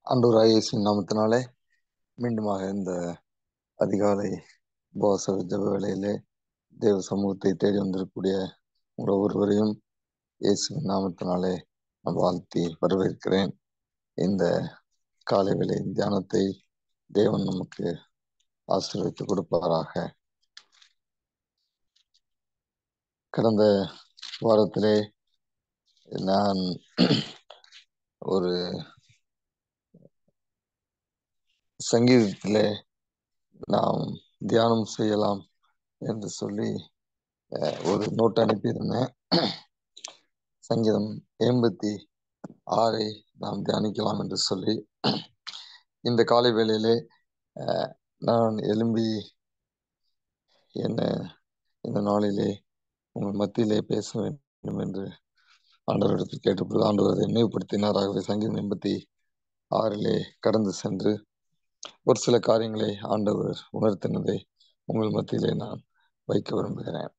ஆண்டவராகிய இயேசுவின் நாமத்தினாலே மீண்டுமாக இந்த அதிகாலை உபவாச ஜெப வேளையிலே தேவ சமூகத்தை தேடி வந்திருக்கக்கூடிய உங்கள் ஒவ்வொருவரையும் இயேசுவின் நாமத்தினாலே நான் வாழ்த்தி வரவேற்கிறேன். இந்த காலை வேளை தியானத்தை தேவன் நமக்கு ஆசீர்வதித்து கொடுப்பாராக. கடந்த வாரத்திலே நான் ஒரு சங்கீதத்திலே நாம் தியானம் செய்யலாம் என்று சொல்லி ஒரு நோட் அனுப்பியிருந்தேன். சங்கீதம் 86 நாம் தியானிக்கலாம் என்று சொல்லி இந்த காலை வேளையிலே நான் எழும்பி என்ன இந்த நாளிலே உங்கள் மத்தியிலே பேச வேண்டும் என்று ஆண்டவரிடத்தில் கேட்டபொழுது ஆண்டவர் அதை நினைவுபடுத்தினாராகவே சங்கீதம் 86 கடந்து சென்று ஒரு சில காரியங்களை ஆண்டவர் உணர்த்தினதை உங்கள் மத்தியிலே நான் வைக்க விரும்புகிறேன்.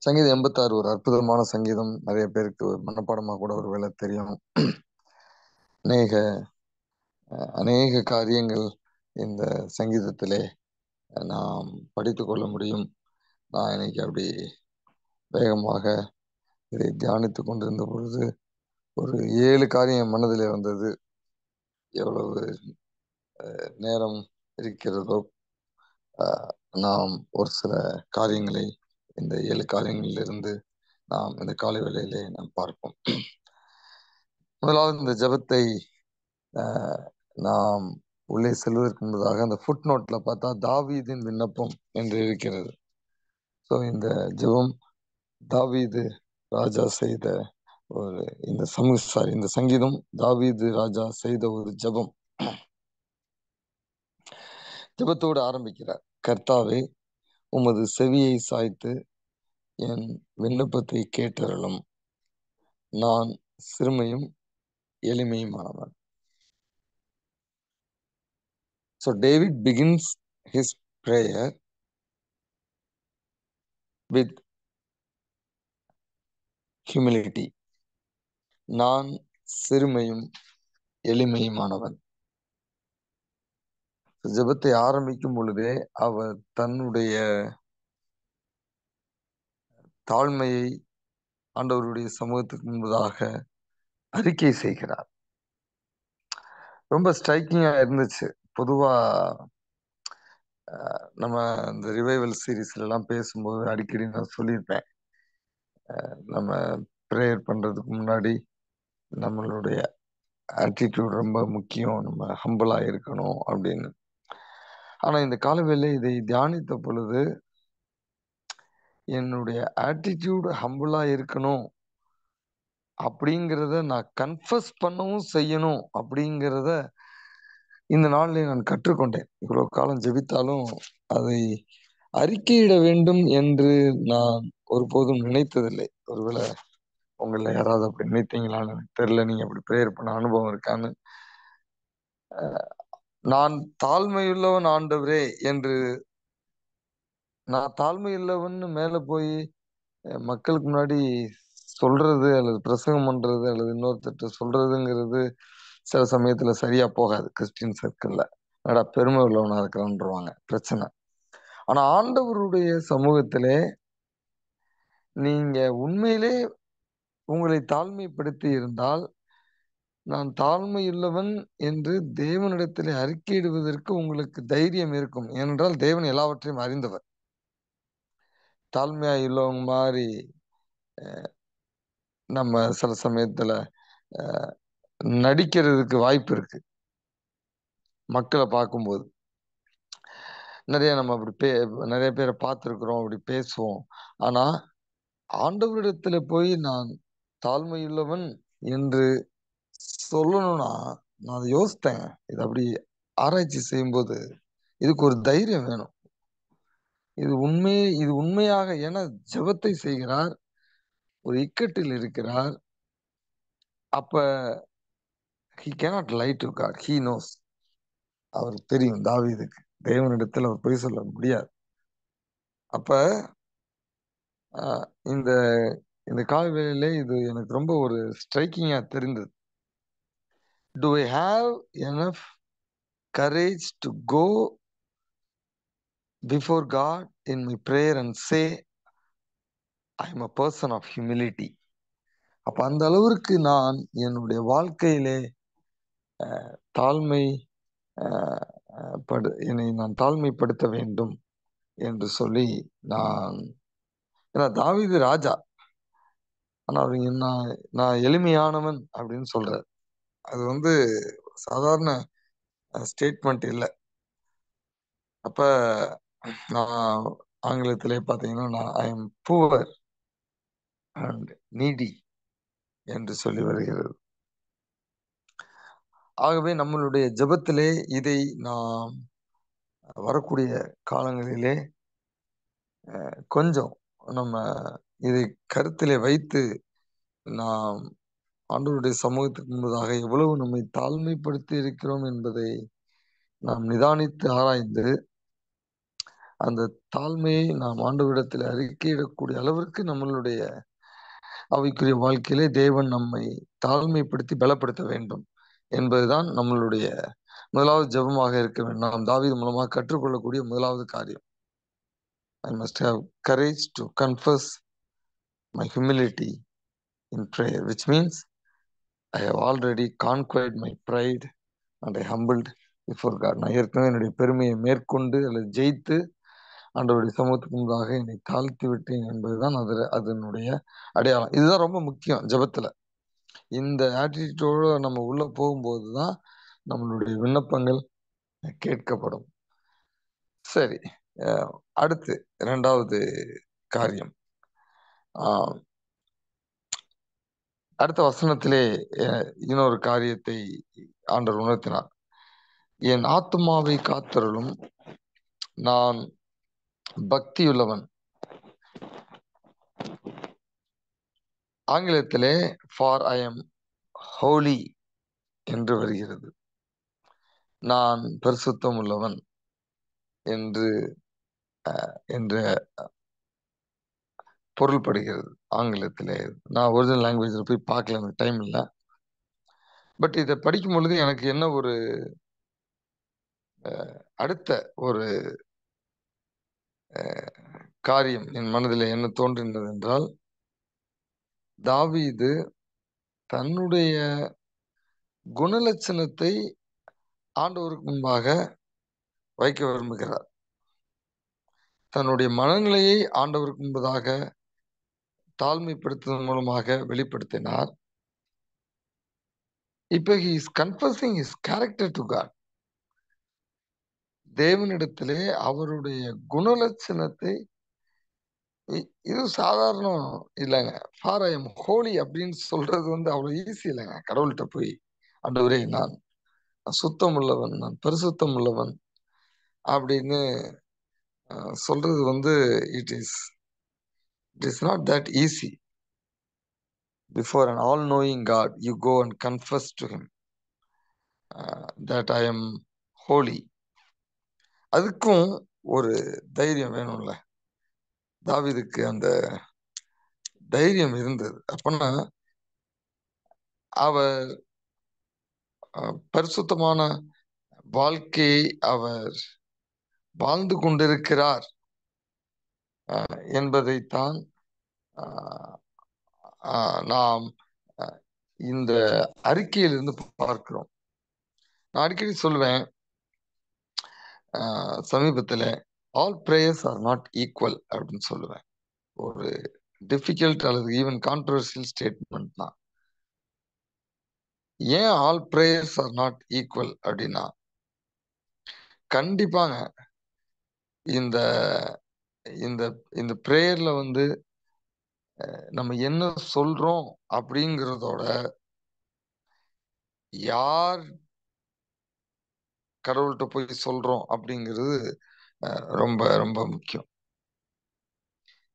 சங்கீதம் 86 ஒரு அற்புதமான சங்கீதம். நிறைய பேருக்கு மனப்பாடமாக கூட ஒரு வேலை தெரியும். அநேக காரியங்கள் இந்த சங்கீதத்திலே நாம் படித்து கொள்ள முடியும். நான் இன்னைக்கு அப்படி வேகமாக இதை தியானித்து கொண்டிருந்த பொழுது ஒரு 7 காரியம் மனதிலே வந்தது. எவ்வளவு நேரம் இருக்கிறதோ நாம் ஒரு சில காரியங்களை இந்த 7 காரியங்களிலிருந்து நாம் இந்த காலை வேளையிலே நாம் பார்ப்போம். முதலாவது இந்த ஜெபத்தை நாம் உள்ளே செல்வதற்கு முன்பதாக அந்த ஃபுட் நோட்ல பார்த்தா தாவீதின் விண்ணப்பம் என்று இருக்கிறது. ஸோ இந்த ஜெபம் தாவீது ராஜா செய்த ஒரு இந்த சங்கீதம் தாவீது ராஜா செய்த ஒரு ஜெபம். ஜெபத்தோடு ஆரம்பிக்கிறார். கர்த்தாவே, உமது செவியை சாய்த்து என் விண்ணப்பத்தை கேட்டருளும். நான் சிறுமையும் எளிமையுமானவன். So David begins his prayer with humility. நான் சிறுமையும் எளிமையுமானவன். ஜெபத்தை ஆரம்பிக்கும் பொழுதே அவர் தன்னுடைய தாழ்மையை ஆண்டவருடைய சமூகத்துக்கு முன்பதாக அறிக்கை செய்கிறார். ரொம்ப ஸ்ட்ரைக்கிங்கா இருந்துச்சு. பொதுவா நம்ம இந்த ரிவைவல் சீரீஸ்ல எல்லாம் பேசும்போது அடிக்கடி நான் சொல்லியிருப்பேன், நம்ம ப்ரேயர் பண்றதுக்கு முன்னாடி நம்மளுடைய ஆட்டிடியூட் ரொம்ப முக்கியம், நம்ம ஹம்பிளா இருக்கணும் அப்படின்னு. ஆனா இந்த காலவேளை இதை தியானித்த பொழுது என்னுடைய ஆட்டிடியூட் ஹம்பிளா இருக்கணும் அப்படிங்கிறத நான் கன்ஃபஸ் பண்ணவும் செய்யணும் அப்படிங்கிறத இந்த நாளில் நான் கற்றுக்கொண்டேன். இவ்வளவு காலம் ஜெபித்தாலும் அதை அறிக்கையிட வேண்டும் என்று நான் ஒருபோதும் நினைத்ததில்லை. ஒருவேளை உங்கள யாராவது அப்படி நினைத்தீங்களான்னு எனக்கு தெரியல. நீங்க அப்படி ப்ரேயர் பண்ண அனுபவம் இருக்கான்னு. நான் தாழ்மையுள்ளவன் ஆண்டவரே என்று நான் தாழ்மையுள்ளவன்னு மேல போய் மக்களுக்கு முன்னாடி சொல்றது அல்லது பிரசங்கம் பண்றது அல்லது இன்னொருத்தட்ட சொல்றதுங்கிறது சில சமயத்துல சரியா போகாது. கிறிஸ்டின் சர்க்கிள்ல என்னடா பெருமை உள்ளவனா இருக்கிறான்ருவாங்க, பிரச்சனை. ஆனா ஆண்டவருடைய சமூகத்திலே நீங்க உண்மையிலே உங்களை தாழ்மைப்படுத்தி இருந்தால், நான் தாழ்மையுள்ளவன் என்று தேவனிடத்திலே அறிக்கையிடுவதற்கு உங்களுக்கு தைரியம் இருக்கும். ஏனென்றால் தேவன் எல்லாவற்றையும் அறிந்தவர். தாழ்மையா உள்ளவங்க மாதிரி நம்ம சில சமயத்துல நடிக்கிறதுக்கு வாய்ப்பு இருக்கு. மக்களை பார்க்கும்போது நம்ம அப்படி நிறைய பேரை பார்த்துருக்குறோம், அப்படி பேசுவோம். ஆனா ஆண்டவரிடத்துல போய் நான் தாழ்மையுள்ளவன் என்று சொல்லணும்னா நான் அதை யோசித்தேன். இது அப்படி ஆராய்ச்சி செய்யும்போது இதுக்கு ஒரு தைரியம் வேணும். இது உண்மையாக, ஏன்னா ஜெபத்தை செய்கிறார், ஒரு இக்கட்டில் இருக்கிறார். அப்ப he cannot lie to God. He knows. அவருக்கு தெரியும் தாவீதுக்கு தேவனிடத்தில் அவர் பொய் சொல்ல முடியாது. அப்ப இந்த இந்த காலவேளையிலே இது எனக்கு ரொம்ப ஒரு ஸ்ட்ரைக்கிங்கா தெரிந்தது. Do I have enough courage to go before God in my prayer and say, I am a person of humility? அப்ப அந்த அளவிற்கு நான் என்னுடைய வாழ்க்கையிலே தாழ்மை என்னை நான் தாழ்மைப்படுத்த வேண்டும் என்று சொல்லி நான், ஏன்னா தாவீது ராஜா, ஆனா அவர் நான் எளிமையானவன் அப்படின்னு சொல்றார். அது வந்து சாதாரண ஸ்டேட்மெண்ட் இல்லை. அப்ப நான் ஆங்கிலத்திலே பார்த்தீங்கன்னா நான் I am poor and Needi என்று சொல்லி வருகிறது. ஆகவே நம்மளுடைய ஜெபத்திலே இதை நாம் வரக்கூடிய காலங்களிலே கொஞ்சம் நம்ம இதை கருத்திலே வைத்து நாம் ஆண்டவருடைய சமூகத்துக்கு முன்பதாக எவ்வளவு நம்மை தாழ்மைப்படுத்தி இருக்கிறோம் என்பதை நாம் நிதானித்து ஆராய்ந்து அந்த தாழ்மையை நாம் ஆண்டவரிடத்தில் அறிக்கையிடக்கூடிய அளவிற்கு நம்மளுடைய அவைக்குரிய வாழ்க்கையிலே தேவன் நம்மை தாழ்மைப்படுத்தி பலப்படுத்த வேண்டும் என்பதுதான் நம்மளுடைய முதலாவது ஜெபமாக இருக்க வேண்டும். நாம் தாவீது மூலமாக கற்றுக்கொள்ளக்கூடிய முதலாவது காரியம், I must have courage to confuse my humility in prayer, which means I have already conquered my pride and I humbled before God. நான் ஏற்கனவே என்னுடைய பெருமையை மேற்கொண்டு அல்லது ஜெயித்து ஆண்டவருடைய சமூகத்துக்கு முன்பாக என்னை தாழ்த்தி விட்டேன் என்பதுதான் அதனுடைய அடையாளம். இதுதான் ரொம்ப முக்கியம் ஜெபத்துல. இந்த ஆட்டிடியூடோட நம்ம உள்ள போகும்போது தான் நம்மளுடைய விண்ணப்பங்கள் கேட்கப்படும். சரி, அடுத்து இரண்டாவது காரியம், அடுத்த வசனத்திலே இன்னொரு காரியத்தை ஆண்டவர் உணர்த்தினார். என் ஆத்துமாவை காத்தருளும், நான் பக்தியுள்ளவன். ஆங்கிலத்திலே ஃபார் ஐ எம் ஹோலி என்று வருகிறது. நான் பரிசுத்தம் உள்ளவன் என்று என்ற பொருள்படுகிறது ஆங்கிலத்திலே. நான் ஒரிஜினல் லாங்குவேஜில் போய் பார்க்கல, எனக்கு டைம் இல்லை. பட் இதை படிக்கும் பொழுது எனக்கு என்ன ஒரு அடுத்த ஒரு காரியம் என் மனதில் என்ன தோன்றினது என்றால், தாவீது தன்னுடைய குணலட்சணத்தை ஆண்டவருக்கு முன்பாக வைக்க விரும்புகிறார். தன்னுடைய மனநிலையை ஆண்டவருக்கு முன்பதாக தாழ்மைப்படுத்துவதன் மூலமாக வெளிப்படுத்தினார். இப்ப he is confessing his character to God. தேவனிடத்திலே அவருடைய குணலட்சணத்தை, இது சாதாரணம் இல்லைங்க. ஃபார் ஐ எம் ஹோலி அப்படின்னு சொல்றது வந்து அவ்வளவு ஈஸி இல்லைங்க. கடவுள்கிட்ட போய் ஆண்டவரே நான் சுத்தம் உள்ளவன், நான் பரிசுத்தம் உள்ளவன் அப்படின்னு சொல்றது வந்து it is not that easy. Before an all-knowing God, you go and confess to him that I am holy. அதுக்கும் ஒரு தைரியம் வேணும்ல. தாவீதுக்கு அந்த தைரியம் இருந்தது. அப்பனா அவர் பரிசுத்தமான வாழ்க்கையை அவர் வாழ்ந்து கொண்டிருக்கிறார் என்பதைத்தான் நாம் இந்த அறிக்கையிலிருந்து பார்க்கிறோம். நான் அடிக்கடி சொல்லுவேன், சமீபத்தில் all prayers are not equal அப்படின்னு சொல்லுவேன். ஒரு டிஃபிகல்ட் அல்லது ஈவன் கான்ட்ரவர்சியல் ஸ்டேட்மெண்ட் தான். ஏன் all prayers are not equal அப்படின்னா, கண்டிப்பாங்க இந்த இந்த இந்த பிரேயர்ல வந்து நம்ம என்ன சொல்றோம் அப்படிங்கிறதோட யார் கடவுள்கிட்ட போய் சொல்றோம் அப்படிங்கிறது ரொம்ப ரொம்ப முக்கியம்.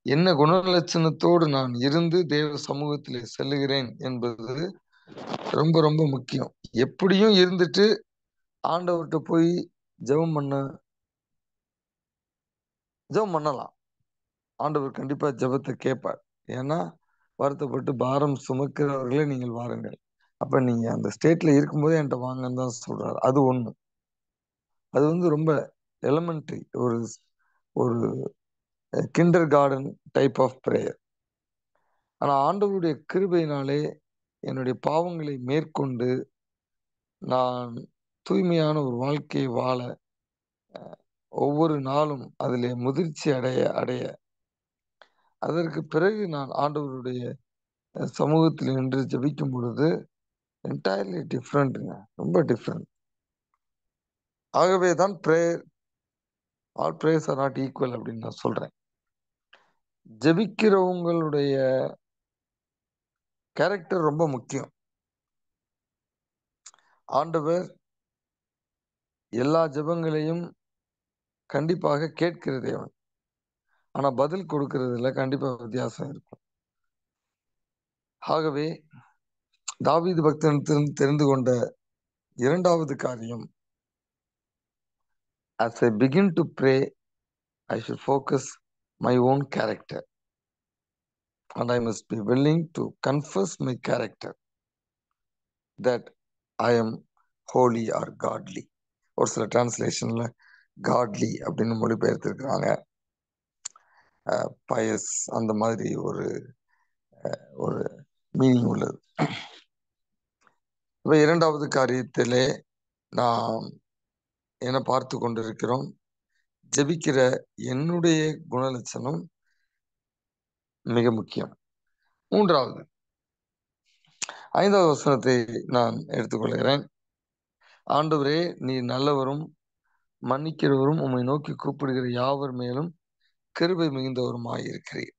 என்ன குணலட்சணத்தோடு நான் இருந்து தேவ சமூகத்திலே செல்லுகிறேன் என்பது ரொம்ப ரொம்ப முக்கியம். எப்படியும் இருந்துட்டு ஆண்டவர்கிட்ட போய் ஜெபம் பண்ணலாம். ஆண்டவர் கண்டிப்பா ஜெபத்தை கேட்பார். ஏன்னா வருத்தப்பட்டு பாரம் சுமக்கிறவர்களே நீங்கள் வாருங்கள், அப்ப நீங்க அந்த ஸ்டேட்ல இருக்கும்போதே என்கிட்ட வாங்கன்னு தான் சொல்றாரு. அது ஒண்ணு. அது வந்து ரொம்ப எலிமெண்டரி, ஒரு ஒரு kindergarten type of prayer. ஆனா ஆண்டவருடைய கிருபையினாலே என்னுடைய பாவங்களை மேற்கொண்டு நான் தூய்மையான ஒரு வாழ்க்கையை வாழ, ஒவ்வொரு நாளும் அதிலே முதிர்ச்சி அடைய அடைய, அதற்கு பிறகு நான் ஆண்டவருடைய சமூகத்தில் நின்று ஜெபிக்கும் பொழுது என்டையர்லி டிஃப்ரெண்ட்டுங்க. ரொம்ப டிஃப்ரெண்ட். ஆகவே தான் prayer, all prayers are not equal அப்படின்னு நான் சொல்றேன். ஜெபிக்கிறவங்களுடைய கேரக்டர் ரொம்ப முக்கியம். ஆண்டவர் எல்லா ஜெபங்களையும் கண்டிப்பாக கேட்கிற தேவன். ஆனா பதில் கொடுக்கிறதுல கண்டிப்பா வித்தியாசம் இருக்கும். ஆகவே தாவீது பக்தனிடத்திலிருந்து தெரிந்து கொண்ட இரண்டாவது காரியம், as I begin to pray, I should focus my own character and I must be willing to confess my character that I am holy or godly. ஒரு சில டிரான்ஸ்லேஷன்ல காட்லி அப்படின்னு மொழிபெயர்த்திருக்கிறாங்க. பயஸ் அந்த மாதிரி ஒரு ஒரு மீனிங் உள்ளது. இப்ப இரண்டாவது காரியத்திலே நாம் என்ன பார்த்து கொண்டிருக்கிறோம்? ஜெபிக்கிற என்னுடைய குணலட்சணம் மிக முக்கியம். மூன்றாவது, 5வது வசனத்தை நான் எடுத்துக்கொள்கிறேன். ஆண்டவரே, நீர் நல்லவரும் மன்னிக்கிறவரும், உம்மை நோக்கி கூப்பிடுகிற யாவர் மேலும் கிருபை மிகுந்தவருமாய் இருக்கிறீர்.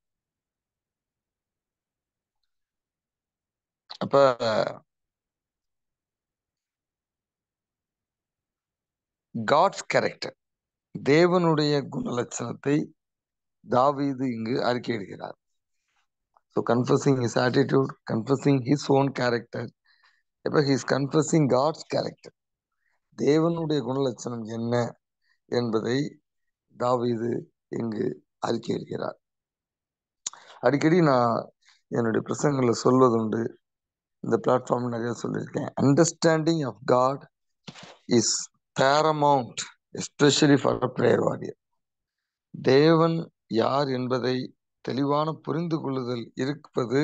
அப்ப காட்ஸ் கேரக்டர், தேவனுடைய குணலட்சணத்தை தாவீது இங்கு அறிக்கையிடுகிறார். So confessing his attitude, confessing his own character. இப்ப he is confessing God's character. தேவனுடைய குணலட்சணம் என்ன என்பதை தாவீது இங்கு அறிக்கையிடுகிறார். அடிக்கடி நான் என்னுடைய பிரசங்கங்களை சொல்வதுண்டு, இந்த பிளாட்ஃபார்ம் நிறைய சொல்லியிருக்கேன். Understanding of God is paramount, especially for a prayer warrior. தேவன் யார் என்பதை தெளிவான புரிந்து கொள்ளுதல் இருப்பது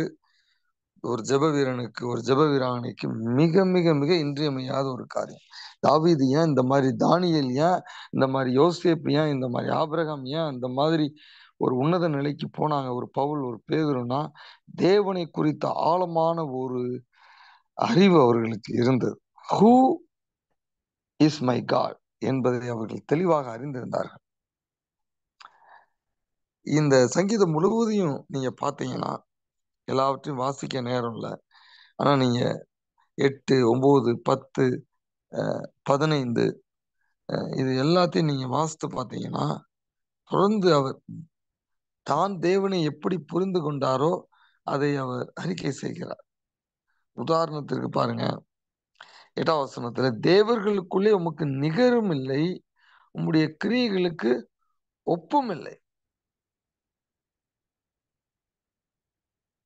ஒரு ஜெப வீரனுக்கு, ஒரு ஜெப வீராங்கனைக்கு மிக மிக மிக இன்றியமையாத ஒரு காரியம். தாவீது ஏன் இந்த மாதிரி, தானியேல் ஏன் இந்த மாதிரி, யோசேப்பு ஏன் இந்த மாதிரி, ஆபிரகாம் ஏன் அந்த மாதிரி ஒரு உன்னத நிலைக்கு போனாங்க, ஒரு பவுல், ஒரு பேதுருனா தேவனை குறித்த ஆழமான ஒரு அறிவு அவர்களுக்கு இருந்தது. ஹூ இஸ் மை காட் என்பதை அவர்கள் தெளிவாக அறிந்திருந்தார்கள். இந்த சங்கீதம் முழுவதையும் நீங்க பார்த்தீங்கன்னா, எல்லாவற்றையும் வாசிக்க நேரம் இல்லை. ஆனா நீங்க 8, 9, 10, 15 இது எல்லாத்தையும் நீங்க வாசித்து பார்த்தீங்கன்னா, தொடர்ந்து அவர் தான் தேவனை எப்படி புரிந்து கொண்டாரோ அதை அவர் அறிக்கை செய்கிறார். உதாரணத்திற்கு பாருங்க, 8வது வசனத்துல, தேவர்களுக்குள்ளே உமக்கு நிகரும் இல்லை, உம்முடைய கிரியைகளுக்கு ஒப்பும் இல்லை.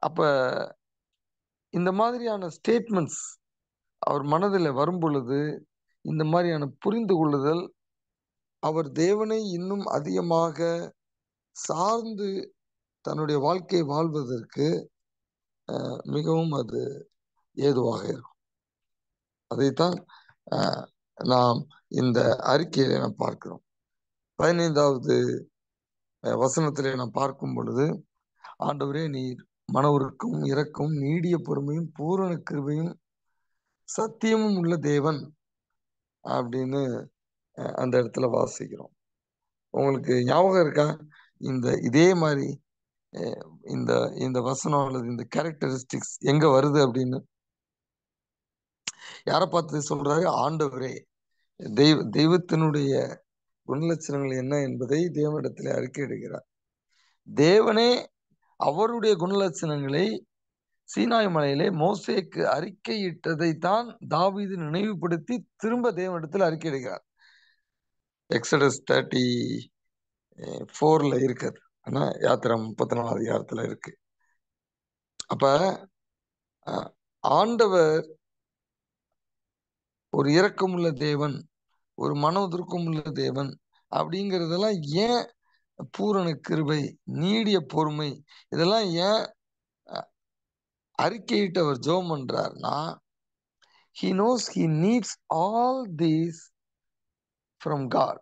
அப்ப இந்த மாதிரியான ஸ்டேட்மெண்ட்ஸ் அவர் மனதில் வரும் பொழுது, இந்த மாதிரியான புரிந்து கொள்ளுதல் அவர் தேவனை இன்னும் அதிகமாக சார்ந்து தன்னுடைய வாழ்க்கையை வாழ்வதற்கு மிகவும் அது ஏதுவாக இருக்கும். அதைத்தான் நாம் இந்த அறிக்கையில நாம் பார்க்கிறோம். 15வது வசனத்திலே நாம் பார்க்கும் பொழுது, ஆண்டவரே, நீர் மனவுருக்கும் இரக்கும் நீடிய பொறுமையும் பூரண கிருபையும் சத்தியமும் உள்ள தேவன் அப்படின்னு அந்த இடத்துல வாசிக்கிறோம். உங்களுக்கு ஞாபகம் இருக்கா? இதே மாதிரி இந்த இந்த வசனம் அல்லது இந்த கேரக்டரிஸ்டிக்ஸ் எங்க வருது அப்படின்னு யாரை பார்த்து சொல்றாரு? ஆண்டவரே. தெய்வத்தினுடைய குணலட்சணங்கள் என்ன என்பதை தேவனிடத்தில் அறிக்கையிடுகிறார். தேவனே அவருடைய குணலட்சணங்களை சீனாய் மலையிலே மோசேக்கு அறிக்கையிட்டதை தான் தாவீது நினைவுபடுத்தி திரும்ப தேவனிடத்தில் அறிக்கையிடுகிறார். எக்ஸடஸ் 34ல இருக்குது. ஆனா யாத்திரா 34 அதிகாரத்துல இருக்கு. அப்ப ஆண்டவர் ஒரு இரக்கமுள்ள தேவன், ஒரு மன உருக்கமுள்ள தேவன் அப்படிங்கிறதெல்லாம் ஏன் பூரண கிருபை, நீடிய பொறுமை இதெல்லாம் ஏன் அறிக்கையிட்டு அவர் ஜெபம் பண்றாருன்னா, he knows he needs all these from God.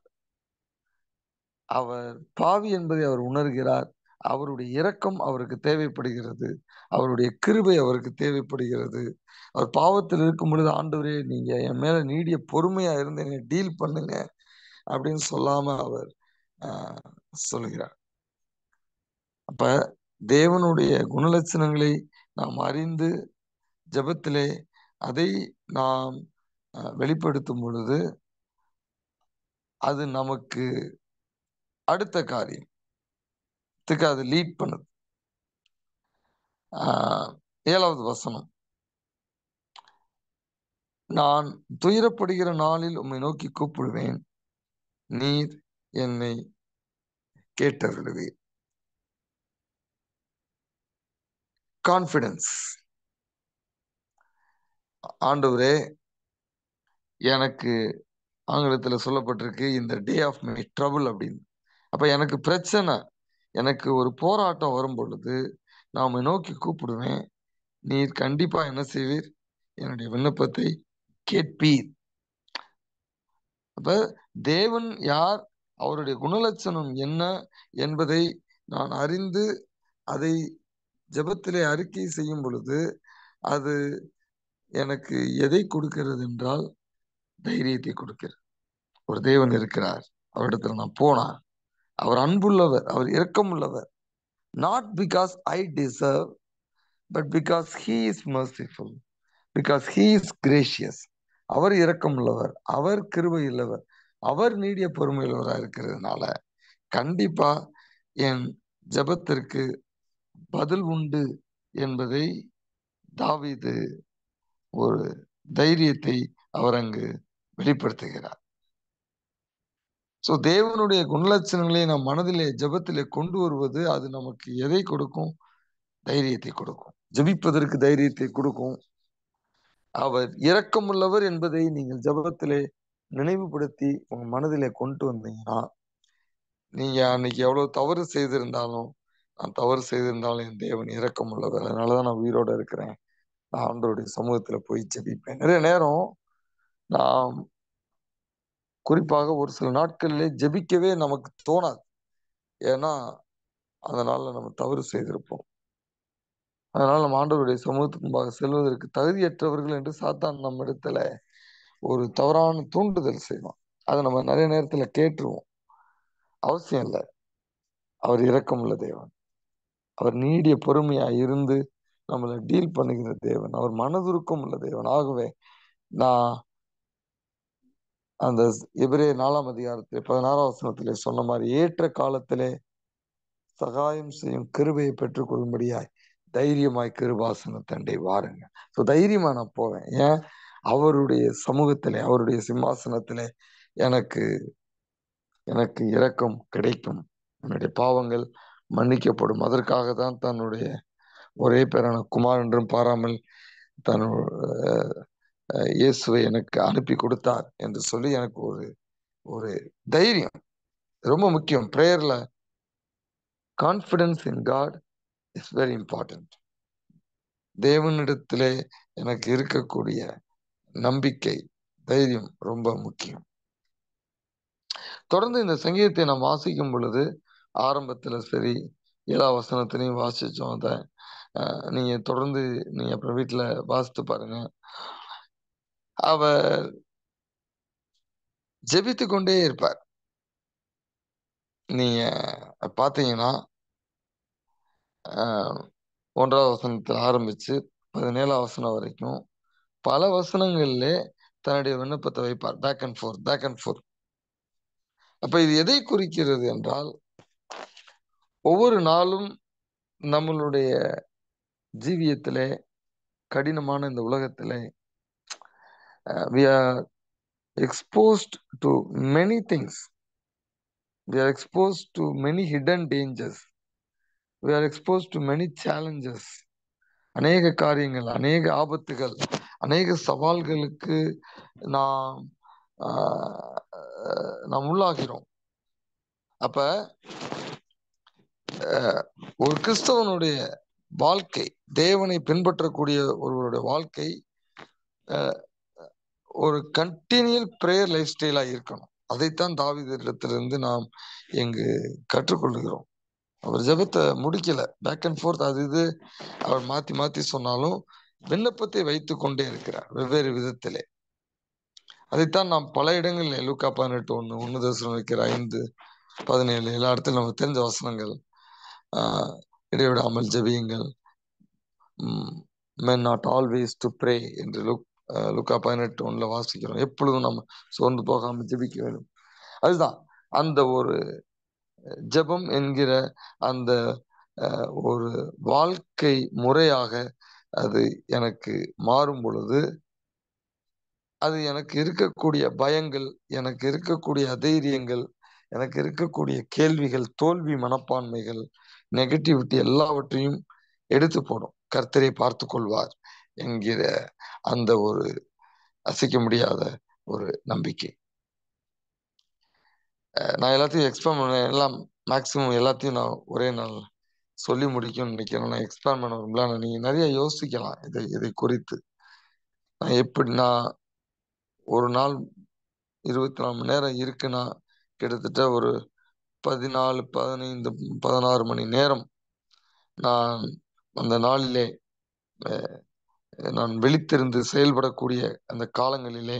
அவர் பாவி என்பதை அவர் உணர்கிறார். அவருடைய இரக்கம் அவருக்கு தேவைப்படுகிறது. அவருடைய கிருபை அவருக்கு தேவைப்படுகிறது. அவர் பாவத்தில் இருக்கும் பொழுது, ஆண்டவரே நீங்க என் மேல நீடிய பொறுமையா இருந்து என்னை டீல் பண்ணுங்க அப்படின்னு சொல்லாம அவர் சொல்லுகிறார். அப்ப தேவனுடைய குணலட்சணங்களை நாம் அறிந்து ஜெபத்திலே அதை நாம் வெளிப்படுத்தும் பொழுது அது நமக்கு அடுத்த காரியத்துக்கு அது லீட் பண்ணுது. 7வது வசனம், நான் துயரப்படுகிற நாளில் உம்மை நோக்கி கூப்பிடுவேன், நீர் என்னை கேட்டருளுவீர். கான்ஃபிடன்ஸ், ஆண்டவரே எனக்கு ஆங்கிலத்தில் சொல்லப்பட்டிருக்கு இந்த டே ஆஃப் மை ட்ரபிள் அப்படின்னு. அப்ப எனக்கு பிரச்சனை, எனக்கு ஒரு போராட்டம் வரும் பொழுது நான் உம்மை நோக்கி கூப்பிடுவேன், நீர் கண்டிப்பா என்ன செய்வீர், என்னுடைய விண்ணப்பத்தை கேட்பீர். அப்ப தேவன் யார், அவருடைய குணலட்சணம் என்ன என்பதை நான் அறிந்து அதை ஜெபத்திலே அறிக்கை செய்யும் பொழுது அது எனக்கு எதை கொடுக்கிறது என்றால் தைரியத்தை கொடுக்கிறது. ஒரு தேவன் இருக்கிறார், அவரிடத்துல நான் போனா அவர் அன்புள்ளவர், அவர் இரக்கமுள்ளவர். Not because I deserve, but because he is merciful, because he is gracious. அவர் இரக்கமுள்ளவர், அவர் கிருபை உள்ளவர், அவர் நீடிய பொறுமையுள்ளவராக இருக்கிறதுனால கண்டிப்பா என் ஜெபத்திற்கு பதில் உண்டு என்பதை தாவீது ஒரு தைரியத்தை அவர் அங்கு வெளிப்படுத்துகிறார். ஸோ தேவனுடைய குணலட்சணங்களை நம் மனதிலே ஜெபத்திலே கொண்டு வருவது அது நமக்கு எதை கொடுக்கும், தைரியத்தை கொடுக்கும், ஜெபிப்பதற்கு தைரியத்தை கொடுக்கும். அவர் இரக்கமுள்ளவர் என்பதை நீங்கள் ஜெபத்திலே நினைவுபடுத்தி உங்க மனதிலே கொண்டு வந்தீங்கன்னா, நீங்க அன்னைக்கு எவ்வளவு தவறு செய்திருந்தாலும், நான் தவறு செய்திருந்தாலும் என் தேவன் இரக்கம் உள்ளவர், அதனாலதான் நான் உயிரோட இருக்கிறேன், நான் ஆண்டவருடைய சமூகத்துல போய் ஜெபிப்பேன். நிறைய நேரம் நாம் குறிப்பாக ஒரு சில நாட்களிலே ஜெபிக்கவே நமக்கு தோணாது. ஏன்னா அதனால நம்ம தவறு செய்திருப்போம். அதனால நம்ம ஆண்டவருடைய சமூகத்துக்கு முன்பாக செல்வதற்கு தகுதியற்றவர்கள் என்று சாத்தான் நம்ம இடத்துல ஒரு தவறான தூண்டுதல் செய்வான். அதை நம்ம நிறைய நேரத்துல கேட்டுருவோம். அவசியம் இல்லை. அவர் இரக்கமுள்ள தேவன், அவர் நீடிய பொறுமையா இருந்து நம்மளை டீல் பண்ணுகிற தேவன், அவர் மனதுருக்கம் உள்ள தேவன். ஆகவே நான் அந்த எபிரேயர் 4ஆம் அதிகாரத்திலே 16ஆம் வசனத்திலே சொன்ன மாதிரி ஏற்ற காலத்திலே சகாயம் செய்யும் கிருபையை பெற்றுக்கொள்ளும்படியாய் தைரியமாய் கிருபாசன தண்டை வாருங்க. ஸோ தைரியமா நான் போவேன். ஏன், அவருடைய சமூகத்திலே, அவருடைய சிம்மாசனத்திலே எனக்கு எனக்கு இரக்கம் கிடைக்கும், என்னுடைய பாவங்கள் மன்னிக்கப்படும். அதற்காக தான் தன்னுடைய ஒரே பேரான குமார் என்றும் பாராமல் தன் இயேசுவை எனக்கு அனுப்பி கொடுத்தார் என்று சொல்லி எனக்கு ஒரு ஒரு தைரியம் ரொம்ப முக்கியம். பிரேயர்ல confidence in God is very important. தேவனிடத்திலே எனக்கு இருக்கக்கூடிய நம்பிக்கை, தைரியம் ரொம்ப முக்கியம். தொடர்ந்து இந்த சங்கீதத்தை நாம் வாசிக்கும் பொழுது ஆரம்பத்துல சரி 7ஆம் வசனத்திலையும் வாசிச்சோம். அதை நீங்க தொடர்ந்து நீங்க அப்புறம் வீட்டுல வாசித்து பாருங்க. அவர் ஜெபித்து கொண்டே இருப்பார். நீங்க பாத்தீங்கன்னா 1ஆம் வசனத்துல ஆரம்பிச்சு 17ஆம் வசனம் வரைக்கும் பல வசனங்கள்ல தன்னுடைய விண்ணப்பத்தை வைப்பார். Back and forth, back and forth. அப்ப இது எதை குறிக்கிறது என்றால், ஒவ்வொரு நாளும் நம்மளுடைய ஜீவியத்திலே, கடினமான இந்த உலகத்திலே we are exposed to many things. We are exposed to many hidden dangers. We are exposed to many challenges. அநேக காரியங்கள், அநேக ஆபத்துகள், அநேக சவால்களுக்கு நாம் நாம் உள்ளாகிறோம். அப்ப ஒரு கிறிஸ்தவனுடைய வாழ்க்கை, தேவனை பின்பற்றக்கூடிய ஒருவருடைய வாழ்க்கை ஒரு கண்டினியூல் பிரேயர் லைஃப் ஸ்டைலா இருக்கணும். அதைத்தான் தாவீதிடத்திலிருந்து நாம் இங்கு கற்றுக்கொள்கிறோம். அவர் ஜெபத்தை முடிக்கல, பேக் அண்ட் ஃபோர்த் அது இது அவர் மாத்தி மாத்தி சொன்னாலும் விண்ணப்பத்தை வைத்துக் கொண்டே இருக்கிறார் வெவ்வேறு விதத்திலே. அதைத்தான் நாம் பல இடங்களில் லூக்கா 18:1, 1 தெசலோனிக்கர் 5:17 எல்லா இடத்திலும் நமக்கு தெரிஞ்ச வசனங்கள். இடைவிடாமல் ஜெபியுங்கள், men not always to pray என்று லூக்கா 18:1 வாசிக்கிறோம். எப்பொழுதும் நம்ம சோர்ந்து போகாமல் ஜெபிக்க வேண்டும். அதுதான் அந்த ஒரு ஜெபம் என்கிற அந்த ஒரு வாழ்க்கை முறையாக அது எனக்கு மாறும் பொழுது, அது எனக்கு இருக்கக்கூடிய பயங்கள், எனக்கு இருக்கக்கூடிய அதைரியங்கள், எனக்கு இருக்கக்கூடிய கேள்விகள், தோல்வி மனப்பான்மைகள், நெகட்டிவிட்டி எல்லாவற்றையும் எடுத்து போடும். கர்த்தரை பார்த்து கொள்வார் என்கிற அந்த ஒரு அசைக்க முடியாத ஒரு நம்பிக்கை. நான் எல்லாத்தையும் எக்ஸ்பிளைன் பண்ணுவேன், எல்லாம் மேக்சிமம் எல்லாத்தையும் நான் ஒரே நாள் சொல்லி முடிக்கும்னு நினைக்கிறேன். நான் எக்ஸ்பிளைன் பண்ண விரும்பல. நீங்க நிறைய யோசிக்கலாம் இதை குறித்து. நான் ஒரு நாள் 24 மணி நேரம் இருக்குன்னா கிட்டத்தட்ட ஒரு 14, 15, 16 மணி நேரம் நான் அந்த நாளிலே நான் விழித்திருந்து செயல்படக்கூடிய அந்த காலங்களிலே,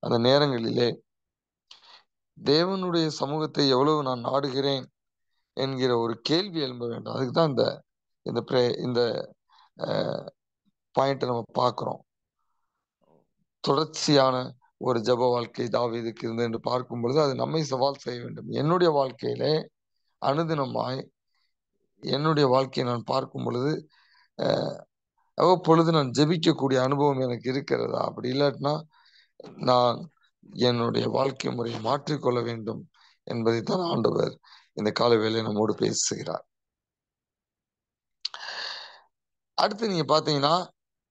அந்த நேரங்களிலே தேவனுடைய சமூகத்தை எவ்வளவு நான் நாடுகிறேன் என்கிற ஒரு கேள்வி எழும்ப வேண்டும். அதுக்கு தான் இந்த பாயிண்ட்டை நம்ம பார்க்கிறோம். தொடர்ச்சியான ஒரு ஜெப வாழ்க்கை தாவீதுக்கு இருந்தது என்று பார்க்கும் பொழுது அது நம்மை சவால் செய்ய வேண்டும். என்னுடைய வாழ்க்கையிலே அனுதினமாய் என்னுடைய வாழ்க்கையை நான் பார்க்கும் பொழுது அவ்வப்பொழுது நான் ஜெபிக்கக்கூடிய அனுபவம் எனக்கு இருக்கிறதா? அப்படி இல்லாட்டினா நான் என்னுடைய வாழ்க்கை முறையை மாற்றிக்கொள்ள வேண்டும் என்பதைத்தான் ஆண்டவர் இந்த கால வேளையை நம்மோடு பேசுகிறார். அடுத்து நீங்க பாத்தீங்கன்னா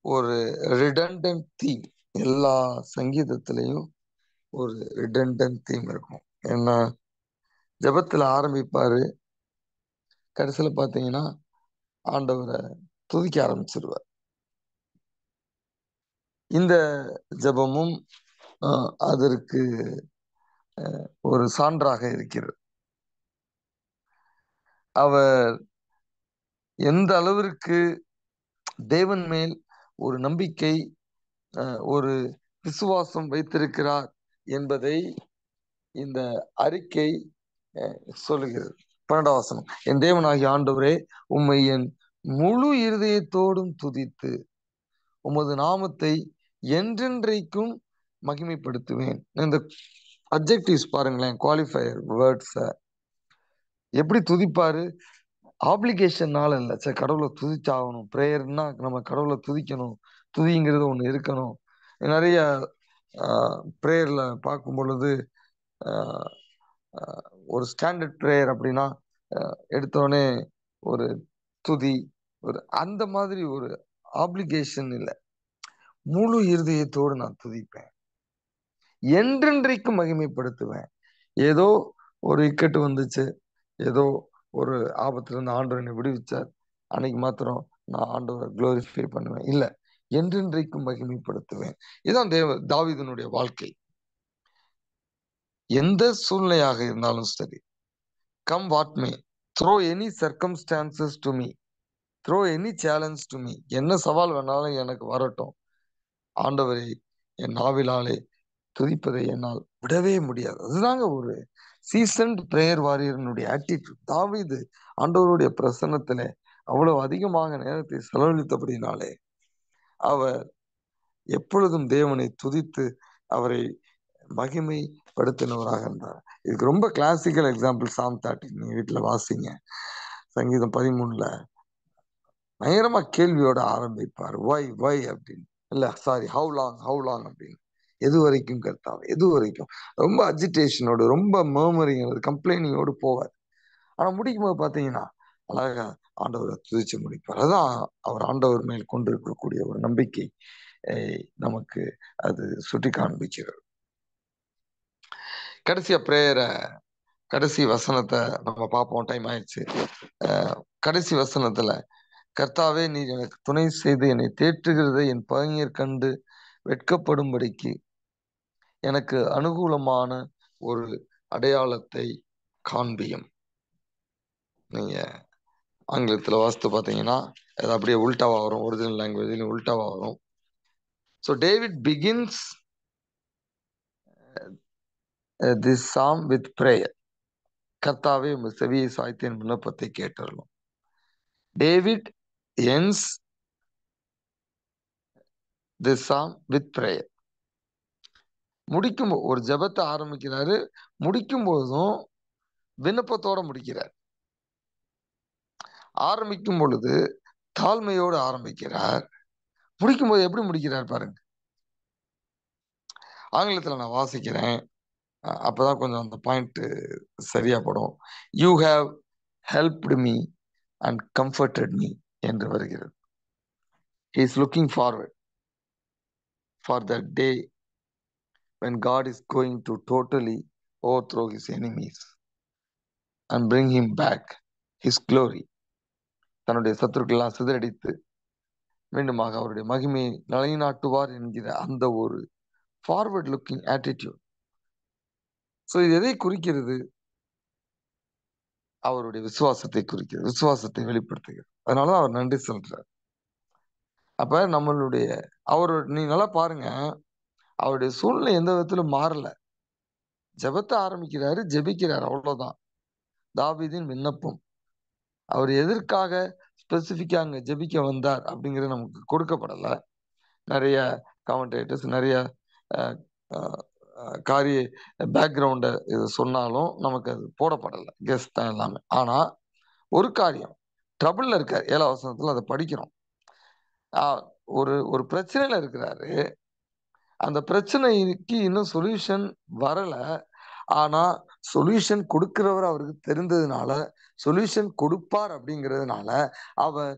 ஒரு ரிடண்டன்ட் தீம், எல்லா சங்கீதத்திலையும் ஒரு ரிடண்டன்ட் தீம் இருக்கும். ஏன்னா ஜெபத்துல ஆரம்பிப்பாரு, கடைசியில பாத்தீங்கன்னா ஆண்டவரை துதிக்க ஆரம்பிச்சிருவார். இந்த ஜெபமும் அதற்கு ஒரு சான்றாக இருக்கிறது. அவர் எந்த அளவிற்கு தேவன் மேல் ஒரு நம்பிக்கை, ஒரு விசுவாசம் வைத்திருக்கிறார் என்பதை இந்த அறிக்கை சொல்லுகிறது. 12ஆம் வசனம், என் தேவனாகிய ஆண்டவரே, உம்மை என் முழு இருதயத்தோடும் துதித்து உமது நாமத்தை என்றென்றைக்கும் மகிமைப்படுத்துவேன். இந்த அட்ஜெக்டிவ்ஸ் பாருங்களேன், குவாலிஃபயர் வேர்ட்ஸ எப்படி துதிப்பாரு. ஆப்ளிகேஷன்னால இல்லை, சரி கடவுளை துதிச்சாகணும், ப்ரேயர்னா நம்ம கடவுளை துதிக்கணும், துதிங்கிறது ஒன்று இருக்கணும். நிறைய ப்ரேயர்ல பார்க்கும் பொழுது ஒரு ஸ்டாண்டர்ட் ப்ரேயர் அப்படின்னா எடுத்தோடனே ஒரு துதி, ஒரு அந்த மாதிரி ஒரு ஆப்ளிகேஷன் இல்லை. முழு இருதயத்தோடு நான் துதிப்பேன், என்றென்றைக்கும் மகிமைப்படுத்துவேன். ஏதோ ஒரு இக்கட்டு வந்துச்சு, ஏதோ ஒரு ஆபத்துல இருந்து ஆண்டவர் என்னை விடுவிச்சார், அன்னைக்கு மாத்திரம் நான் ஆண்டவரை குளோரிஃபை பண்ணுவேன் இல்ல, என்றென்றைக்கும் மகிமைப்படுத்துவேன். இதுதான் தாவீதுனுடைய வாழ்க்கை. எந்த சூழ்நிலையாக இருந்தாலும் சரி, come what May, throw any circumstances to me, throw any challenge to me, என்ன சவால் வேணாலும் எனக்கு வரட்டும், ஆண்டவரை என் நாவிலாலே துதிப்பதை என்னால் விடவே முடியாது. அதுதாங்க ஒரு சீசன்ட் பிரேயர் வாரியனுடைய ஆட்டிடியூட். தாவீது ஆண்டவருடைய பிரசன்னத்திலே அவ்வளவு அதிகமாக நேரத்தை செலவழித்தபடினாலே அவர் எப்பொழுதும் தேவனை துதித்து அவரை மகிமைப்படுத்தினவராக இருந்தார். இதுக்கு ரொம்ப கிளாசிக்கல் எக்ஸாம்பிள் சாம் 30. நீங்க வீட்டுல வாசிங்க. சங்கீதம் 13 பயங்கரமா கேள்வியோட ஆரம்பிப்பார், வை அப்படின்னு, இல்ல சாரி, ஹவு லாங் அப்படின்னு, எது வரைக்கும் கர்த்தாவே, எது வரைக்கும், ரொம்ப அஜிடேஷனோடு, ரொம்ப மர்மரிங்கோடு, கம்ப்ளைனிங்கோடு போவார். ஆனா முடிக்கும் போது பாத்தீங்கன்னா அழகா ஆண்டவரை துதிச்சு முடிப்பார். அதுதான் அவர் ஆண்டவர் மேல் கொண்டிருக்கக்கூடிய ஒரு நம்பிக்கை நமக்கு அது சுட்டி காண்பிக்கிறது. கடைசியா பிரேயரை, கடைசி வசனத்தை நம்ம பார்ப்போம். டைம் ஆயிடுச்சு. கடைசி வசனத்துல, கர்த்தாவே நீர் எனக்கு துணை செய்து என்னை தேற்றுகிறதை என் பகைஞர் கண்டு வெட்கப்படும்படிக்கு எனக்கு அனுகூலமான ஒரு அடையாளத்தை காண்பியும். நீங்க ஆங்கிலத்துல வாசித்து பார்த்தீங்கன்னா அது அப்படியே உல்டாவா வரும். ஒரிஜினல் லாங்குவேஜ்ல உல்டாவா வரும். So David begins this psalm with prayer. கர்த்தாவே உங்கள் செவியை சாய்த்து என் விண்ணப்பத்தை கேட்டறலும். David ends this psalm with prayer. முடிக்கும் ஒரு ஜெபத்தை ஆரம்பிக்கிறாரு, முடிக்கும் போதும் விண்ணப்பத்தோட முடிக்கிறார். ஆரம்பிக்கும் பொழுது தாழ்மையோடு ஆரம்பிக்கிறார், முடிக்கும் போது எப்படி முடிக்கிறார் பாருங்க. ஆங்கிலத்துல நான் வாசிக்கிறேன், அப்பதான் கொஞ்சம் அந்த பாயிண்ட் சரியா படும். You have helped me and comforted me என்று வருகிறது. He is looking forward for that day when God is going to totally overthrow his enemies and bring him back his glory. தன்னுடைய சத்துருக்கெல்லாம் சிதறடித்து மீண்டுமாக அவருடைய மகிமையை நிலைநாட்டுவார் என்கிற அந்த ஒரு ஃபார்வர்ட் லுக்கிங் ஆட்டிடியூட். ஸோ இது எதை குறிக்கிறது? அவருடைய விசுவாசத்தை குறிக்கிறது, விசுவாசத்தை வெளிப்படுத்துகிறது. அதனாலதான் அவர் நன்றி சொல்றார். அப்ப நம்மளுடைய நீ நல்லா பாருங்க, அவருடைய சூழ்நிலை எந்த விதத்திலும் மாறல. ஜெபத்தை ஆரம்பிக்கிறாரு, ஜெபிக்கிறார், அவ்வளவுதான். தாவீதின் விண்ணப்பம். அவர் எதற்காக ஸ்பெசிபிக்கா அங்க ஜெபிக்க வந்தார் அப்படிங்கிறது நமக்கு கொடுக்கப்படல. நிறைய காமெண்டேட்டர்ஸ் நிறைய காரிய பேக்ரவுண்ட இது சொன்னாலும் நமக்கு அது போடப்படலை, கெஸ்ட் தான் எல்லாமே. ஆனா ஒரு காரியம், ட்ரபிள்ல இருக்கார். 7ஆம் வசனத்துல அதை படிக்கிறோம். ஒரு ஒரு பிரச்சனையில இருக்கிறாரு. அந்த பிரச்சனைக்கு இன்னும் சொல்யூஷன் வரல. ஆனா சொல்யூஷன் கொடுக்கிறவர் அவருக்கு தெரிந்ததுனால, சொல்யூஷன் கொடுப்பார் அப்படிங்கிறதுனால அவர்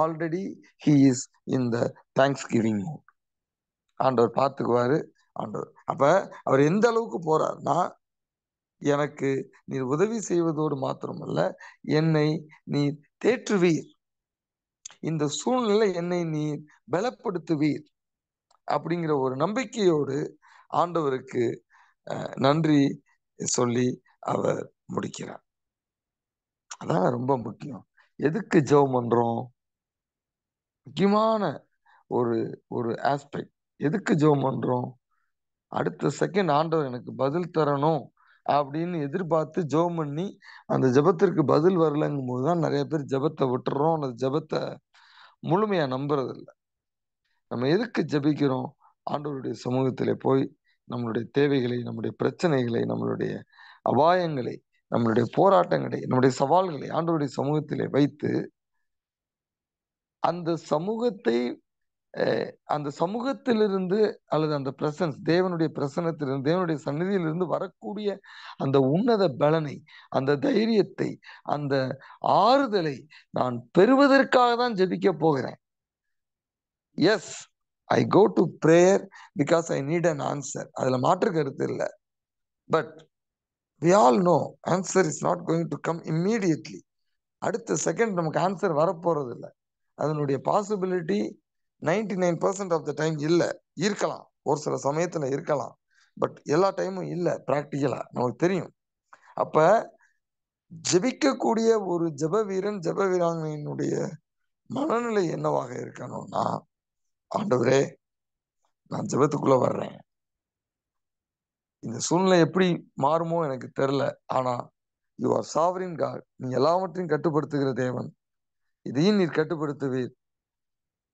already he is in the thanksgiving mood. ஆண்டவர் பார்த்துக்குவாரு. ஆண்டவர் அப்ப அவர் எந்த அளவுக்கு போறார்னா, எனக்கு நீர் உதவி செய்வதோடு மாத்திரமல்ல, என்னை நீர் தேற்றுவீர், இந்த சூழ்நிலை என்னை நீர் பலப்படுத்துவீர் அப்படிங்கிற ஒரு நம்பிக்கையோடு ஆண்டவருக்கு நன்றி சொல்லி அவர் முடிக்கிறார். அதான் ரொம்ப முக்கியம். எதுக்கு ஜெபம் பண்றோம்? முக்கியமான ஒரு ஒரு ஆஸ்பெக்ட். எதுக்கு ஜெபம் பண்றோம்? அடுத்த செகண்ட் ஆண்டவர் எனக்கு பதில் தரணும் அப்படின்னு எதிர்பார்த்து ஜெபம் பண்ணி அந்த ஜெபத்திற்கு பதில் வரலங்கும் போதுதான் நிறைய பேர் ஜெபத்தை விட்டுறோம். அந்த ஜெபத்தை முழுமையா நம்புறது இல்லை. நம்ம எதுக்கு ஜெபிக்கிறோம்? ஆண்டவருடைய சமூகத்திலே போய் நம்மளுடைய தேவைகளை, நம்முடைய பிரச்சனைகளை, நம்மளுடைய அபாயங்களை, நம்மளுடைய போராட்டங்களை, நம்முடைய சவால்களை ஆண்டவருடைய சமூகத்திலே வைத்து அந்த சமூகத்திலிருந்து அல்லது அந்த பிரசன்ஸ், தேவனுடைய பிரசன்னத்திலிருந்து, தேவனுடைய சந்நிதியிலிருந்து வரக்கூடிய அந்த உன்னத பலனை, அந்த தைரியத்தை, அந்த ஆறுதலை நான் பெறுவதற்காக தான் ஜெபிக்க போகிறேன். Yes, I go to prayer because I need an answer. அதுல மாற்று கருத்து இல்லை. But we all know answer is not going to come immediately. அடுத்த செகண்ட் நமக்கு ஆன்சர் வரப்போறது இல்லை. அதனுடைய பாசிபிலிட்டி 99% ஆஃப் த டைம் இல்லை. இருக்கலாம், ஒரு சில சமயத்துல இருக்கலாம், பட் எல்லா டைமும் இல்லை. பிராக்டிக்கலா நமக்கு தெரியும். அப்ப ஜெபிக்கக்கூடிய ஒரு ஜெப வீரன், ஜெப வீராங்கனையினுடைய மனநிலை என்னவாக இருக்கணும்னா, ஆண்டவரே நான் ஜெபத்துக்குள்ள வர்றேன், இந்த சூழ்நிலை எப்படி மாறுமோ எனக்கு தெரியல, ஆனா யூ ஆர் சாவரின் காட், நீ எல்லாவற்றையும் கட்டுப்படுத்துகிற தேவன், இதையும் நீர் கட்டுப்படுத்துவீர்.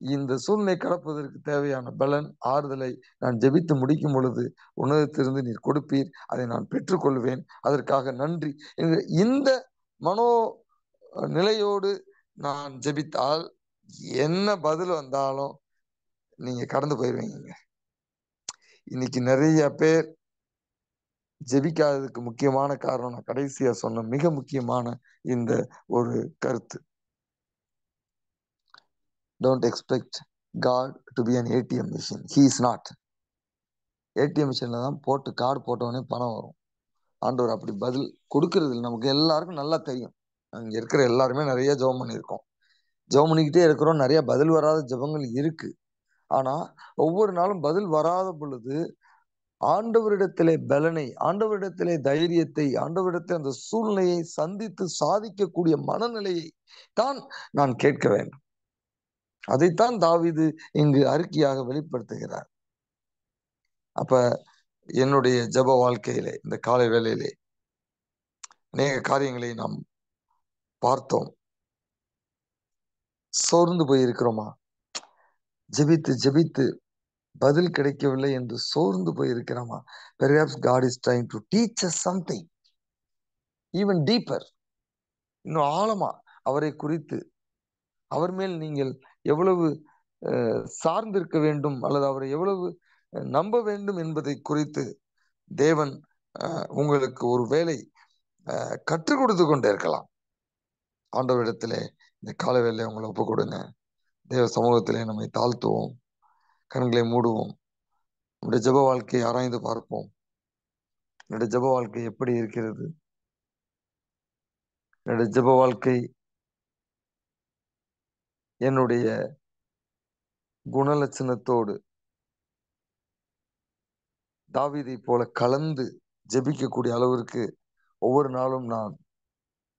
இந்த சூழ்நிலை கடப்பதற்கு தேவையான பலன், ஆறுதலை நான் ஜெபித்து முடிக்கும் பொழுது உன்னதத்திலிருந்து நீர் கொடுப்பீர், அதை நான் பெற்றுக்கொள்வேன், அதற்காக நன்றி. இந்த மனோ நிலையோடு நான் ஜெபித்தால் என்ன பதில் வந்தாலும் நீங்க கடந்து போயிருவீங்க. இன்னைக்கு நிறைய பேர் ஜெபிக்காததுக்கு முக்கியமான காரணம் நான் கடைசியா சொன்ன மிக முக்கியமான இந்த ஒரு கருத்து. Don't expect God to be an ATM machine. He is not. ATM மிஷின்ல தான் போட்டு கார்டு போட்டவொடனே பணம் வரும். ஆண்டவர் அப்படி பதில் கொடுக்கறது இல்லை. நமக்கு எல்லாருக்கும் நல்லா தெரியும். அங்க இருக்கிற எல்லாருமே நிறைய ஜெபம் பண்ணியிருக்கோம். ஜெபம் பண்ணிக்கிட்டே இருக்கிறோம். நிறைய பதில் வராத ஜெபங்கள் இருக்கு. ஆனா ஒவ்வொரு நாளும் பதில் வராத பொழுது ஆண்டவரிடத்திலே பலனை, ஆண்டவரிடத்திலே தைரியத்தை, ஆண்டவரிடத்தில் அந்த சூழ்நிலையை சந்தித்து சாதிக்கக்கூடிய மனநிலையை தான் நான் கேட்க வேண்டும். அதைத்தான் தாவீது இங்கு அறிக்கையாக வெளிப்படுத்துகிறார். அப்ப என்னுடைய ஜெப வாழ்க்கையிலே இந்த காலை வேளையிலே அநேக காரியங்களை நாம் பார்த்தோம். சோர்ந்து போய் இருக்கிறோமா? ஜெபித்து ஜெபித்து பதில் கிடைக்கவில்லை என்று சோர்ந்து போய் இருக்கிறோமா? Perhaps God is trying to teach us something even deeper. இன்னும் ஆழமா அவரை குறித்து, அவர் மேல் நீங்கள் எவ்வளவு சார்ந்திருக்க வேண்டும் அல்லது அவரை எவ்வளவு நம்ப வேண்டும் என்பதை குறித்து தேவன் உங்களுக்கு ஒரு வேளை கற்றுக் கொடுத்து கொண்டே இருக்கலாம். ஆண்டவரிடத்திலே இந்த கால வேளையை உங்களை ஒப்பு கொடுங்க. தேவ சமூகத்திலே நம்மை தாழ்த்துவோம், கண்களை மூடுவோம், நம்முடைய ஜெப வாழ்க்கையை ஆராய்ந்து பார்ப்போம். என்னுடைய ஜெப வாழ்க்கை எப்படி இருக்கிறது? என்னுடைய ஜெப வாழ்க்கை என்னுடைய குணலட்சணத்தோடு தாவீதை போல கலந்து ஜெபிக்கக்கூடிய அளவிற்கு ஒவ்வொரு நாளும் நான்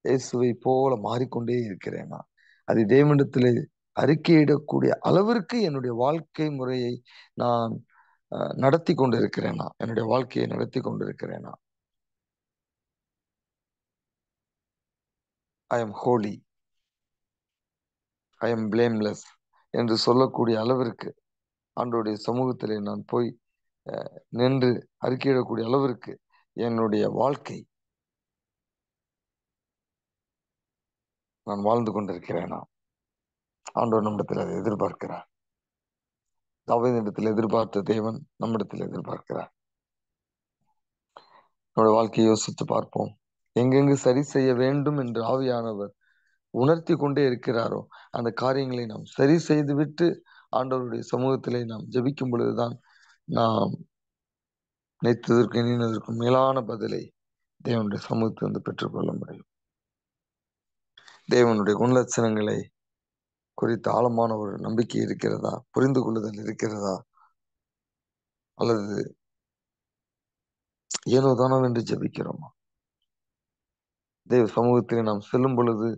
இயேசுவை போல மாறிக்கொண்டே இருக்கிறேனா? அது தேவனிடத்திலே அறிக்கையிடக்கூடிய அளவிற்கு என்னுடைய வாழ்க்கை முறையை நான் நடத்தி கொண்டு இருக்கிறேனா? என்னுடைய வாழ்க்கையை நடத்தி கொண்டு இருக்கிறேனா? I am Holi, I am blameless என்று சொல்லக்கூடிய அளவிற்கு ஆண்டவருடைய சமூகத்திலே நான் போய் நின்று அறிக்கையிடக்கூடிய அளவிற்கு என்னுடைய வாழ்க்கை நான் வாழ்ந்து கொண்டிருக்கிறேனா? ஆண்டவர் நம்மிடத்தில் அதை எதிர்பார்க்கிறார். தாவீதிடத்தில் எதிர்பார்த்த தேவன் நம்மிடத்தில் எதிர்பார்க்கிறார். நம்முடைய வாழ்க்கையை யோசித்து பார்ப்போம். எங்கெங்கு சரி செய்ய வேண்டும் என்று ஆவியானவர் உணர்த்தி கொண்டே இருக்கிறாரோ அந்த காரியங்களை நாம் சரி செய்துவிட்டு ஆண்டவருடைய சமூகத்திலே நாம் ஜெபிக்கும் பொழுதுதான் நாம் நினைத்ததற்கு எண்ணினதற்கும் மேலான பதிலை தேவனுடைய சமூகத்தில் வந்து பெற்றுக்கொள்ள முடியும். தேவனுடைய குணலட்சணங்களை குறித்த ஆழமான ஒரு நம்பிக்கை இருக்கிறதா? புரிந்து கொள்ளுதல் இருக்கிறதா? அல்லது ஏனோ தானோ என்று ஜெபிக்கிறோமா? தேவ சமூகத்தில் நாம் செல்லும் பொழுது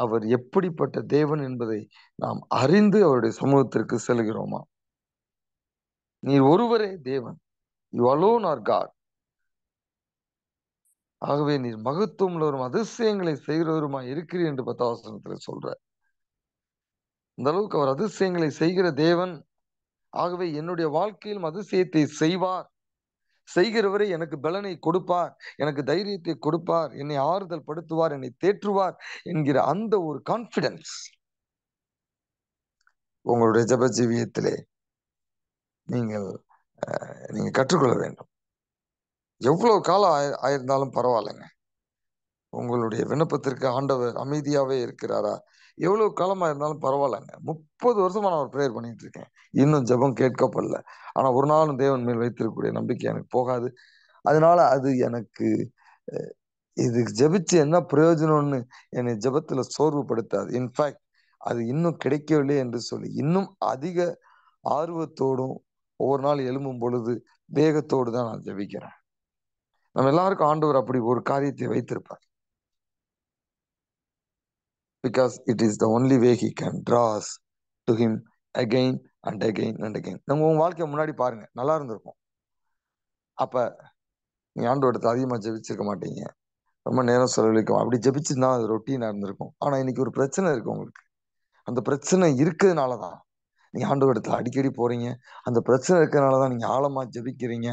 அவர் எப்படிப்பட்ட தேவன் என்பதை நாம் அறிந்து அவருடைய சமூகத்திற்கு செல்கிறோமா? நீர் ஒருவரே தேவன், யூ அலோன் ஆர் காட். ஆகவே நீர் மகத்துவம் உள்ளவரும் அதிசயங்களை செய்கிறவருமா இருக்கிறீர் என்று 10ஆம் வசனத்தில் சொல்ற. இந்த அளவுக்கு அவர் அதிசயங்களை செய்கிற தேவன். ஆகவே என்னுடைய வாழ்க்கையிலும் அதிசயத்தை செய்வார். செய்கிறவரை எனக்கு பலனை கொடுப்பார், எனக்கு தைரியத்தை கொடுப்பார், என்னை ஆறுதல் படுத்துவார், என்னை தேற்றுவார் என்கிற அந்த ஒரு கான்பிடன்ஸ் உங்களுடைய ஜெப ஜீவியத்திலே நீங்கள் நீங்க கற்றுக்கொள்ள வேண்டும். எவ்வளவு காலம் ஆயிருந்தாலும் பரவாயில்லைங்க. உங்களுடைய விண்ணப்பத்திற்கு ஆண்டவர் அமைதியாவே இருக்கிறாரா? எவ்வளவு காலமா இருந்தாலும் பரவாயில்லைங்க. 30 வருஷமா நான் ஒரு ப்ரேயர் பண்ணிட்டு இருக்கேன், இன்னும் ஜெபம் கேட்கப்படல. ஆனா ஒரு நாளும் தேவன் மேல் வைத்திருக்கக்கூடிய நம்பிக்கை எனக்கு போகாது. அதனால அது எனக்கு இது ஜெபிச்சு என்ன பிரயோஜனம்னு என்னை ஜெபத்துல சோர்வுபடுத்தாது. இன்ஃபேக்ட் அது இன்னும் கிடைக்கவில்லை என்று சொல்லி இன்னும் அதிக ஆர்வத்தோடும் ஒவ்வொரு நாள் எழும்பும் பொழுது வேகத்தோடு தான் நான் ஜெபிக்கிறேன். நம்ம எல்லாருக்கும் ஆண்டவர் அப்படி ஒரு காரியத்தை வைத்திருப்பார். Because it is the only way he can draw us to him again and again and again. நம்ம உங்க வாழ்க்கைய முன்னாடி பாருங்க, நல்லா இருந்திருக்கும். அப்ப நீங்க ஆண்டவரிடத்துல அதிகமா ஜெபிச்சிருக்க மாட்டீங்க, ரொம்ப நேரம் செலவழிக்கும். அப்படி ஜெபிச்சுன்னா அது ரொட்டீனா இருந்திருக்கும். ஆனா இன்னைக்கு ஒரு பிரச்சனை இருக்கு உங்களுக்கு. அந்த பிரச்சனை இருக்கிறதுனாலதான் நீங்க ஆண்டவரிடத்துல அடிக்கடி போறீங்க. அந்த பிரச்சனை இருக்கிறதுனாலதான் நீங்க ஆழமா ஜெபிக்கிறீங்க,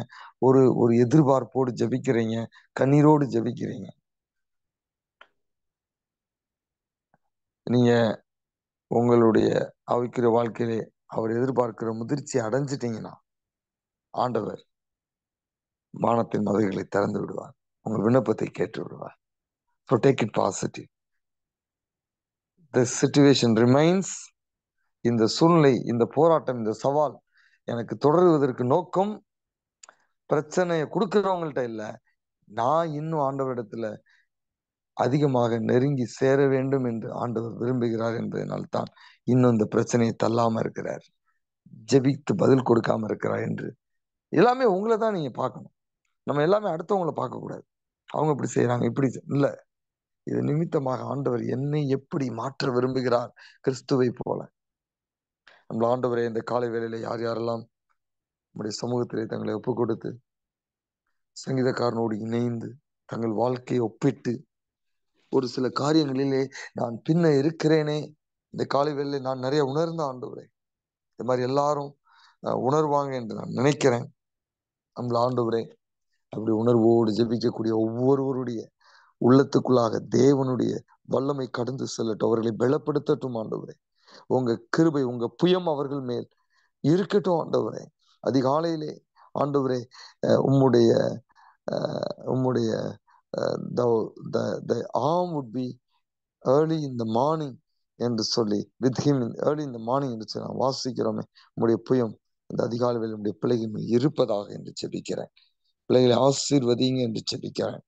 ஒரு ஒரு எதிர்பார்ப்போடு ஜெபிக்கிறீங்க, கண்ணீரோடு ஜெபிக்கிறீங்க. நீங்க உங்களுடைய ஆவிக்குரிய வாழ்க்கையிலே அவர் எதிர்பார்க்கிற முதிர்ச்சி அடைஞ்சிட்டீங்கன்னா ஆண்டவர் வானத்தின் மதில்களை திறந்து விடுவார், உங்கள் விண்ணப்பத்தை கேட்டு விடுவார். So take it positive. The situation remains, இந்த சூழ்நிலை, இந்த போராட்டம், இந்த சவால் எனக்கு தொடருவதற்கு நோக்கம் பிரச்சனையை கொடுக்கிறவங்கள்ட்ட இல்ல, நான் இன்னும் ஆண்டவரிடத்துல அதிகமாக நெருங்கி சேர வேண்டும் என்று ஆண்டவர் விரும்புகிறார் என்பதனால் தான் இன்னும் இந்த பிரச்சனையை தள்ளாம இருக்கிறார், ஜெபித்து பதில் கொடுக்காம இருக்கிறார் என்று. எல்லாமே உங்களை தான் நீங்க பார்க்கணும். நம்ம எல்லாமே அடுத்தவங்களை பார்க்க கூடாது. அவங்க இப்படி செய்யறாங்க, இப்படி இல்ல. இது நிமித்தமாக ஆண்டவர் என்னை எப்படி மாற்ற விரும்புகிறார் கிறிஸ்துவை போல. நம்ம ஆண்டவரை இந்த காலை வேளையில யார் யாரெல்லாம் நம்முடைய சமூகத்திலே தங்களை ஒப்பு கொடுத்து சங்கீதக்காரனோடு இணைந்து தங்கள் வாழ்க்கையை ஒப்பிட்டு ஒரு சில காரியங்களிலே நான் பின்ன இருக்கிறேனே, இந்த காலை வேளையில நான் நிறைய உணர்ந்த ஆண்டவரே, இந்த மாதிரி எல்லாரும் உணர்வாங்க என்று நான் நினைக்கிறேன். நம்மள ஆண்டவரே அப்படி உணர்வோடு ஜெபிக்கக்கூடிய ஒவ்வொருவருடைய உள்ளத்துக்குள்ளாக தேவனுடைய வல்லமை கடந்து செல்லட்டும், அவர்களை பலப்படுத்தட்டும் ஆண்டவரே. உங்க கிருபை, உங்க புயம் அவர்கள் மேல் இருக்கட்டும் ஆண்டவரே. அதிகாலையிலே ஆண்டவரே, உம்முடைய உம்முடைய the the arm would be early in the morning என்று சொல்லி with him early in the morning என்று சொல்லி நான் வாசிக்கிறோமே. உம்முடைய புயம் இந்த அதிகாலை வேளையில் உம்முடைய பிள்ளைகள் மேல் இருப்பதாக என்று ஜெபிக்கிறேன். பிள்ளைகளை ஆசீர்வதிங்க என்று ஜெபிக்கிறேன்.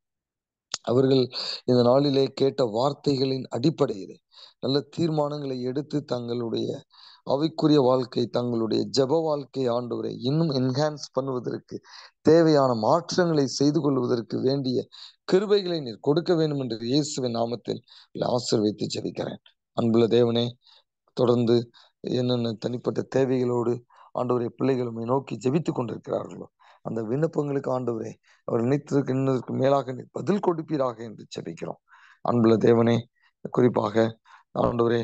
அவர்கள் இந்த நாளிலே கேட்ட வார்த்தைகளின் அடிப்படையிலே நல்ல தீர்மானங்களை எடுத்து தங்களுடைய அவைக்குரிய வாழ்க்கை, தங்களுடைய ஜெப வாழ்க்கை ஆண்டவரை இன்னும் என்ஹான்ஸ் பண்ணுவதற்கு தேவையான மாற்றங்களை செய்து கொள்வதற்கு வேண்டிய கிருபைகளை நீர் கொடுக்க வேண்டும் என்று இயேசுவின் நாமத்தில் ஆசீர்வதித்து ஜெபிக்கிறேன். அன்புள்ள தேவனே, தொடர்ந்து என்னென்ன தனிப்பட்ட தேவைகளோடு ஆண்டவரை பிள்ளைகளுமே நோக்கி ஜெபித்துக் கொண்டிருக்கிறார்களோ அந்த விண்ணப்பங்களுக்கு ஆண்டவரே அவர் நினைத்திற்கு மேலாக பதில் கொடுப்பீராக என்று ஜெபிக்கிறோம். அன்புள்ள தேவனே, குறிப்பாக ஆண்டவரே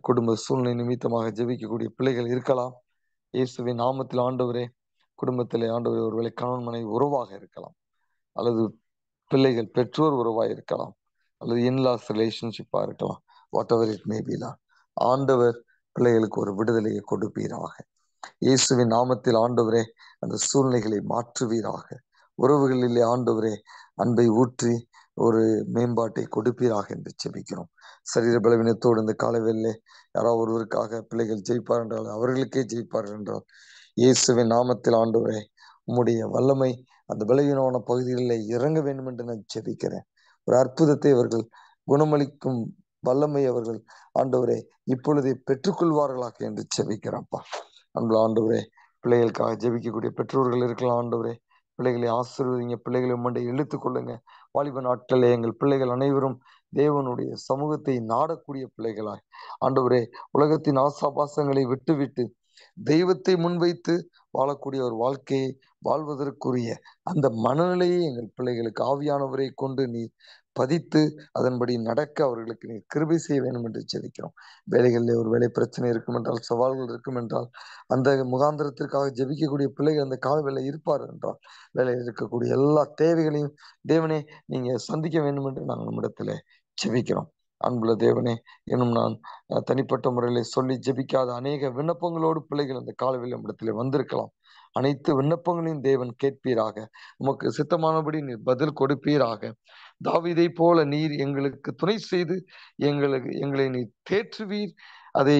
குடும்ப சூழ்நிலை நிமித்தமாக ஜெபிக்கக்கூடிய பிள்ளைகள் இருக்கலாம். இயேசுவின் நாமத்தில் ஆண்டவரே, குடும்பத்திலே ஆண்டவரே ஒருவேளை கணவன் மனைவி உறவாக இருக்கலாம், அல்லது பிள்ளைகள் பெற்றோர் உறவாக இருக்கலாம், அல்லது இன்லாஸ் ரிலேஷன்ஷிப்பா இருக்கலாம். What ever it may be, ஆண்டவர் பிள்ளைகளுக்கு ஒரு விடுதலையை கொடுப்பீராக. இயேசுவின் நாமத்தில் ஆண்டவரே அந்த சூழ்நிலைகளை மாற்றுவீராக. உறவுகளிலே ஆண்டவரே அன்பை ஊற்றி ஒரு மேம்பாட்டை கொடுப்பீராக என்று ஜெபிக்கிறோம். சரீர பலவீனத்தோடு இந்த காலவெளியிலே யாராவது ஒருவருக்காக பிள்ளைகள் ஜெயிப்பார் என்றால், அவர்களுக்கே ஜெயிப்பார்கள் என்றால், இயேசுவின் நாமத்தில் ஆண்டவரே உம்முடைய வல்லமை அந்த பலவீனமான பகுதிகளில் இறங்க வேண்டும் என்று நான் ஜெபிக்கிறேன். ஒரு அற்புதத்தை அவர்கள் குணமளிக்கும் வல்லமை அவர்கள் ஆண்டவரே இப்பொழுதே பெற்றுக்கொள்வார்களாக என்று ஜெபிக்கிறேன்ப்பா. அன்புள்ள ஆண்டவரே, பிள்ளைகளுக்காக ஜெபிக்கக்கூடிய பெற்றோர்கள் இருக்கலாம் ஆண்டவரே. பிள்ளைகளை ஆசீர்வதிங்க, பிள்ளைகளை உம்முடைய இழுத்துக் கொள்ளுங்க. வாலிப நாட்களில் எங்கள் பிள்ளைகள் அனைவரும் தேவனுடைய சமூகத்தை நாடக்கூடிய பிள்ளைகளாய் ஆண்டவரே, உலகத்தின் ஆசாபாசங்களை விட்டுவிட்டு தெய்வத்தை முன்வைத்து வாழக்கூடிய ஒரு வாழ்க்கையை வாழ்வதற்குரிய அந்த மனநிலையை எங்கள் பிள்ளைகளுக்கு ஆவியானவரை கொண்டு நீ பதித்து அதன்படி நடக்க அவர்களுக்கு நீ கிருபை செய்ய வேண்டும் என்று ஜெபிக்கிறோம். வேலைகளில் ஒரு வேலை பிரச்சனை இருக்கும் என்றால், சவால்கள் இருக்கும் என்றால், அந்த முகாந்திரத்திற்காக ஜெபிக்கக்கூடிய பிள்ளைகள் அந்த கால வேலை இருப்பார் என்றால், வேலையில் இருக்கக்கூடிய எல்லா தேவைகளையும் தேவனே நீங்க சந்திக்க வேண்டும் என்று நாங்கள் நம்மிடத்துல ஜெபிக்கிறோம். அன்புள்ள தேவனே, இன்னும் நான் தனிப்பட்ட முறையில சொல்லி ஜெபிக்காத அநேக விண்ணப்பங்களோடு பிள்ளைகள் அந்த காலவில் நம்மிடத்துல வந்திருக்கலாம். அனைத்து விண்ணப்பங்களையும் தேவன் கேட்பீராக. உமக்கு சித்தமானபடி நீர் பதில் கொடுப்பீராக. தாவீதை போல நீர் எங்களுக்கு துணை செய்து எங்களை நீர் தேற்றுவீர். அதை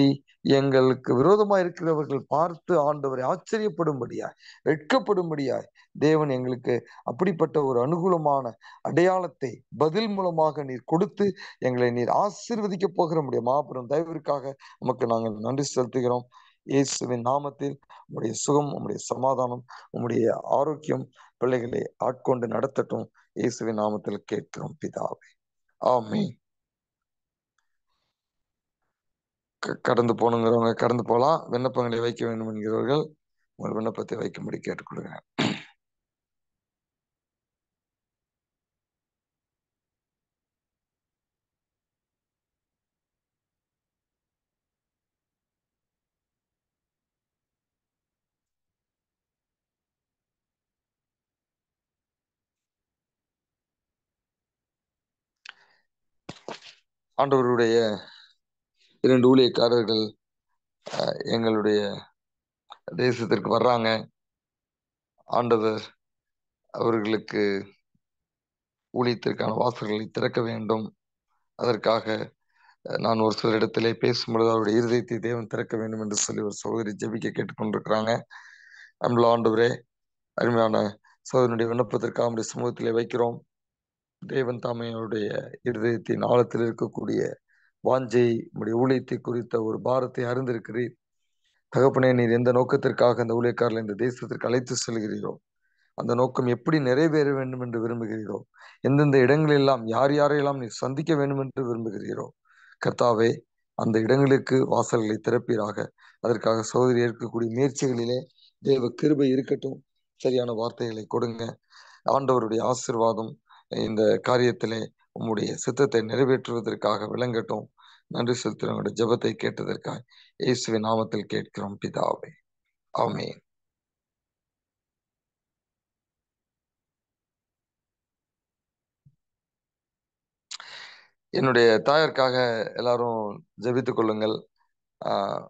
எங்களுக்கு விரோதமாக இருக்கிறவர்கள் பார்த்து ஆண்டவரை ஆச்சரியப்படும்படியாய், வெட்கப்படும்படியாய் தேவன் எங்களுக்கு அப்படிப்பட்ட ஒரு அனுகூலமான அடையாளத்தை பதில் மூலமாக நீர் கொடுத்து எங்களை நீர் ஆசீர்வதிக்க போகிற முடியும் மாபெரும் தயவிற்காக நமக்கு நாங்கள் நன்றி செலுத்துகிறோம். இயேசுவின் நாமத்தில் உம்முடைய சுகம், உம்முடைய சமாதானம், உம்முடைய ஆரோக்கியம் பிள்ளைகளை ஆட்கொண்டு நடத்தட்டும். இயேசுவின் நாமத்தில் கேட்கிறோம் பிதாவே, ஆமென். கடந்து போகணுங்கிறவங்க கடந்து போகலாம். விண்ணப்பங்களை வைக்க வேண்டும் என்கிறவர்கள் உங்கள் விண்ணப்பத்தை வைக்கும்படி கேட்டுக்கொள்கிறேன். ஆண்டவருடைய 2 ஊழியக்காரர்கள் எங்களுடைய தேசத்திற்கு வர்றாங்க. ஆண்டவர் அவர்களுக்கு ஊழியத்திற்கான வாசல்களை திறக்க வேண்டும். அதற்காக நான் ஒரு சில இடத்திலே பேசும்பொழுது அவருடைய இருதயத்தை தேவன் திறக்க வேண்டும் என்று சொல்லி ஒரு சகோதரி ஜெபிக்க கேட்டுக்கொண்டிருக்கிறாங்க. நம்மள ஆண்டவரே, அருமையான சகோதரனுடைய விண்ணப்பத்திற்கு அவருடைய சமூகத்திலே வைக்கிறோம். தேவன் தாமே அவருடைய இருதயத்தின் ஆழத்தில் இருக்கக்கூடிய வாஞ்சை, உடைய ஊழியத்தை குறித்த ஒரு பாரத்தை அறிந்திருக்கிறீர். தகப்பனே, நீர் எந்த நோக்கத்திற்காக அந்த ஊழியக்காரர்களை இந்த தேசத்திற்கு அழைத்து செல்கிறீரோ, அந்த நோக்கம் எப்படி நிறைவேற வேண்டும் என்று விரும்புகிறீரோ, எந்தெந்த இடங்களெல்லாம் யார் யாரையெல்லாம் நீர் சந்திக்க வேண்டும் என்று விரும்புகிறீரோ, கர்த்தாவே, அந்த இடங்களுக்கு வாசல்களை திறப்பீராக. அதற்காக சகோதரி இருக்கக்கூடிய முயற்சிகளிலே தேவ கிருபை இருக்கட்டும். சரியான வார்த்தைகளை கொடுங்க. ஆண்டவருடைய ஆசீர்வாதம் இந்த காரியத்திலே உம்முடைய சித்தத்தை நிறைவேற்றுவதற்காக விளங்கட்டும். நன்றி செலுத்துகிறோம். உங்களுடைய ஜெபத்தை கேட்டதற்காக இயேசுவின் நாமத்தில் கேட்கிறோம் பிதாவே, ஆமென். என்னுடைய தாயாருக்காக எல்லாரும் ஜெபித்துக் கொள்ளுங்கள். ஆஹ்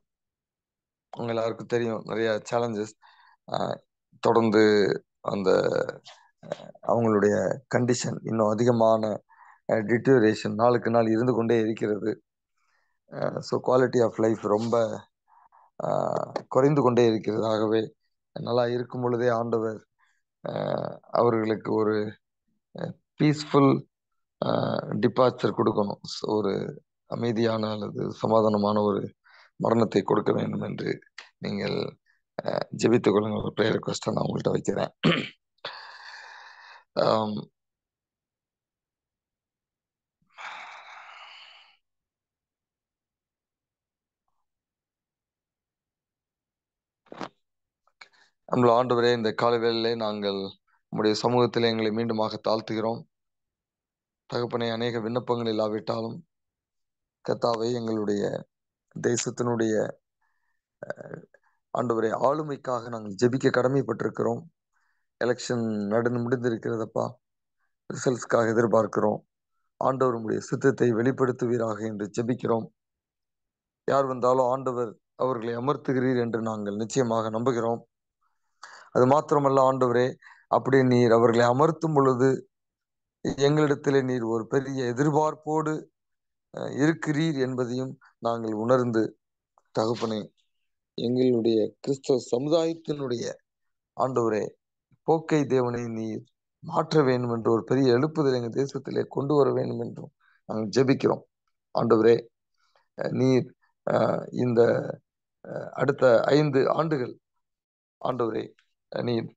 உங்க எல்லாருக்கும் தெரியும், நிறைய சேலஞ்சஸ் தொடர்ந்து அந்த அவங்களுடைய கண்டிஷன் இன்னும் அதிகமான டிட்டோரேஷன் நாளுக்கு நாள் இருந்து கொண்டே இருக்கிறது. ஸோ குவாலிட்டி ஆஃப் லைஃப் ரொம்ப குறைந்து கொண்டே இருக்கிறது. ஆகவே நல்லா இருக்கும் பொழுதே ஆண்டவர் அவர்களுக்கு ஒரு பீஸ்ஃபுல் டிபார்ச்சர் கொடுக்கணும். ஒரு அமைதியான அல்லது சமாதானமான ஒரு மரணத்தை கொடுக்க வேண்டும் என்று நீங்கள் ஜெபித்துக் கொள்ளுங்கள். ஒரு ப்ரேயர் ரெக்வஸ்ட்டை நான் உங்கள்கிட்ட வைக்கிறேன். நம்மள ஆண்டவரே, இந்த காலவேளையிலே நாங்கள் உம்முடைய சமூகத்தில் எங்களை மீண்டுமாக தாழ்த்துகிறோம். தகப்பனே, அநேக விண்ணப்பங்கள் இல்லாவிட்டாலும் கர்த்தாவே, எங்களுடைய தேசத்தினுடைய ஆண்டவரே ஆளுமைக்காக நாங்கள் ஜெபிக்க கடமைப்பட்டிருக்கிறோம். எலெக்ஷன் நடந்து முடிந்திருக்கிறதப்பா. ரிசல்ட்ஸ்க்காக எதிர்பார்க்கிறோம். ஆண்டவர் உம்முடைய சித்தத்தை வெளிப்படுத்துவீராக என்று ஜெபிக்கிறோம். யார் வந்தாலும் ஆண்டவர் அவர்களை அமர்த்துகிறீர் என்று நாங்கள் நிச்சயமாக நம்புகிறோம். அது மாத்திரமல்ல ஆண்டவரே, அப்படி நீர் அவர்களை அமர்த்தும் பொழுது எங்களிடத்திலே நீர் ஒரு பெரிய எதிர்பார்ப்போடு இருக்கிறீர் என்பதையும் நாங்கள் உணர்ந்து, தகப்பனே, எங்களுடைய கிறிஸ்தவ சமுதாயத்தினுடைய ஆண்டவரே போக்கை தேவனை நீர் மாற்ற வேண்டும் என்று ஒரு பெரிய எழுப்புதல் எங்கள் தேசத்திலே கொண்டு வர வேண்டும் என்றும் நாங்கள் ஜெபிக்கிறோம். ஆண்டவரே, நீர் இந்த அடுத்த 5 ஆண்டுகள் ஆண்டவரே, நீர்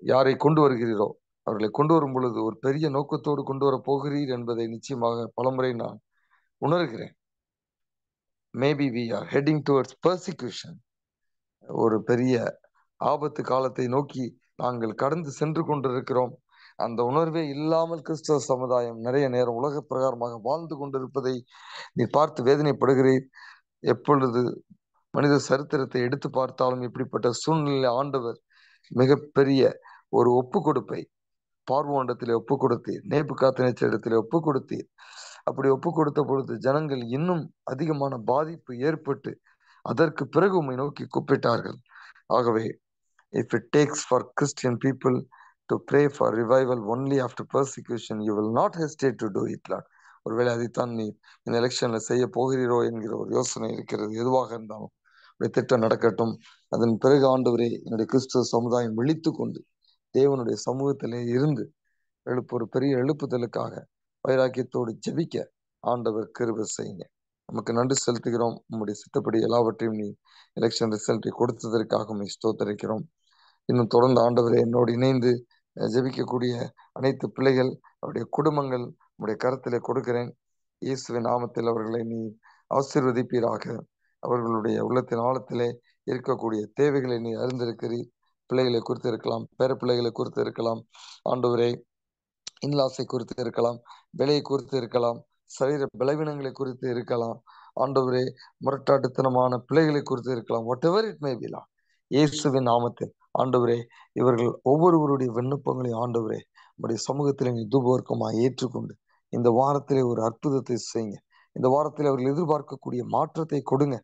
யாரை கொண்டு வருகிறீரோ அவர்களை கொண்டு வரும் பொழுது ஒரு பெரிய நோக்கத்தோடு கொண்டு வர போகிறீர் என்பதை நிச்சயமாக பலமுறை நான் உணர்கிறேன். Maybe we are heading towards persecution. ஒரு பெரிய ஆபத்து காலத்தை நோக்கி நாங்கள் கடந்து சென்று கொண்டிருக்கிறோம். அந்த உணர்வே இல்லாமல் கிறிஸ்தவ சமுதாயம் நிறைய நேரம் உலக பிரகாரமாக வாழ்ந்து கொண்டிருப்பதை நீ பார்த்து வேதனைப்படுகிறீர். எப்பொழுது மனித சரித்திரத்தை எடுத்து பார்த்தாலும் இப்படிப்பட்ட சூழ்நிலை ஆண்டவர் மிகப்பெரிய ஒரு ஒப்பு கொடுப்பை பார்வோண்டத்திலே ஒப்பு கொடுத்தீர், நேபுகாத்நேச்சரிடத்திலே ஒப்பு கொடுத்தீர். அப்படி ஒப்பு கொடுத்த பொழுது ஜனங்கள் இன்னும் அதிகமான பாதிப்பு ஏற்பட்டு அதற்கு பிறகு உம்மை நோக்கி கூப்பிட்டார்கள். ஆகவே if it takes for Christian people to pray for revival only after persecution, you will not hesitate to do it, Lord. ஒருவேளை அதைத்தான் நீ இந்த எலெக்ஷன்ல செய்ய போகிறீரோ என்கிற ஒரு யோசனை இருக்கிறது. எதுவாக இருந்தாலும் திட்டம் நடக்கட்டும். அதன் பிறகு ஆண்டவரே, என்னுடைய கிறிஸ்துவ சமுதாயம் விழித்து கொண்டு தேவனுடைய சமூகத்திலே இருந்து ஒரு பெரிய எழுப்புதலுக்காக வைராக்கியத்தோடு ஜெபிக்க ஆண்டவர் கிருபை செய்யுங்க. நமக்கு நன்றி செலுத்துகிறோம். உங்களுடைய சித்தப்படி எல்லாவற்றையும் நீ எலெக்ஷன் ரிசல்ட்டை கொடுத்ததற்காக உண்மை ஸ்தோத்தரிக்கிறோம். இன்னும் தொடர்ந்து ஆண்டவரை என்னோடு இணைந்து ஜெபிக்கக்கூடிய அனைத்து பிள்ளைகள், அவருடைய குடும்பங்கள் உடைய கருத்திலே கொடுக்கிறேன். இயேசுவின் நாமத்தில் அவர்களை நீ ஆசீர்வதிப்பீராக. அவர்களுடைய உள்ளத்தின் ஆழத்திலே இருக்கக்கூடிய தேவைகளை நீ அறிந்திருக்கிறீர். பிள்ளைகளை குறித்து இருக்கலாம், பேர பிள்ளைகளை குறித்து இருக்கலாம், ஆண்டவரே இன்லாஸை குறித்து இருக்கலாம், விலையை குறித்து இருக்கலாம், சரீர பலவீனங்களை குறித்து இருக்கலாம், ஆண்டவரே முரட்டாட்டுத்தனமான பிள்ளைகளை குறித்து இருக்கலாம். What ever it may be Lord, இயேசுவின் நாமத்தில் ஆண்டவரே இவர்கள் ஒவ்வொருவருடைய விண்ணப்பங்களையும் ஆண்டவரே உடைய சமூகத்தில் நீ தூபவர்க்கமாக ஏற்றுக்கொண்டு இந்த வாரத்திலே ஒரு அற்புதத்தை செய்யுங்க. இந்த வாரத்தில் அவர்கள் எதிர்பார்க்கக்கூடிய மாற்றத்தை கொடுங்க.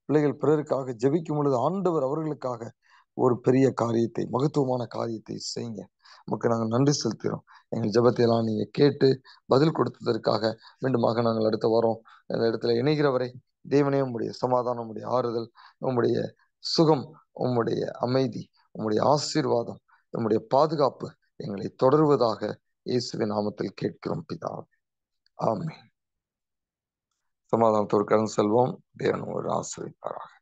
பிள்ளைகள் பிறருக்காக ஜெபிக்கும் பொழுது ஆண்டவர் அவர்களுக்காக ஒரு பெரிய காரியத்தை, மகத்துவமான காரியத்தை செய்யுங்க. உமக்கு நாங்கள் நன்றி செலுத்துகிறோம். எங்கள் ஜெபத்தை எல்லாம் நீங்க கேட்டு பதில் கொடுத்ததற்காக மீண்டுமாக நாங்கள் அடுத்த வாரம் இந்த இடத்துல இணைகிற வரை தேவனே உம்முடைய சமாதானம், உம்முடைய ஆறுதல், உம்முடைய சுகம், உம்முடைய அமைதி, உம்முடைய ஆசீர்வாதம், உம்முடைய பாதுகாப்பு எங்களை தொடர்வதாக இயேசுவின் நாமத்தில் கேட்கிறோம் பிதாவே. ஆமென். சமாதானத்தோடு கடந்து செல்வோம். தேவன் ஒரு ஆசீர்வதிப்பாராக.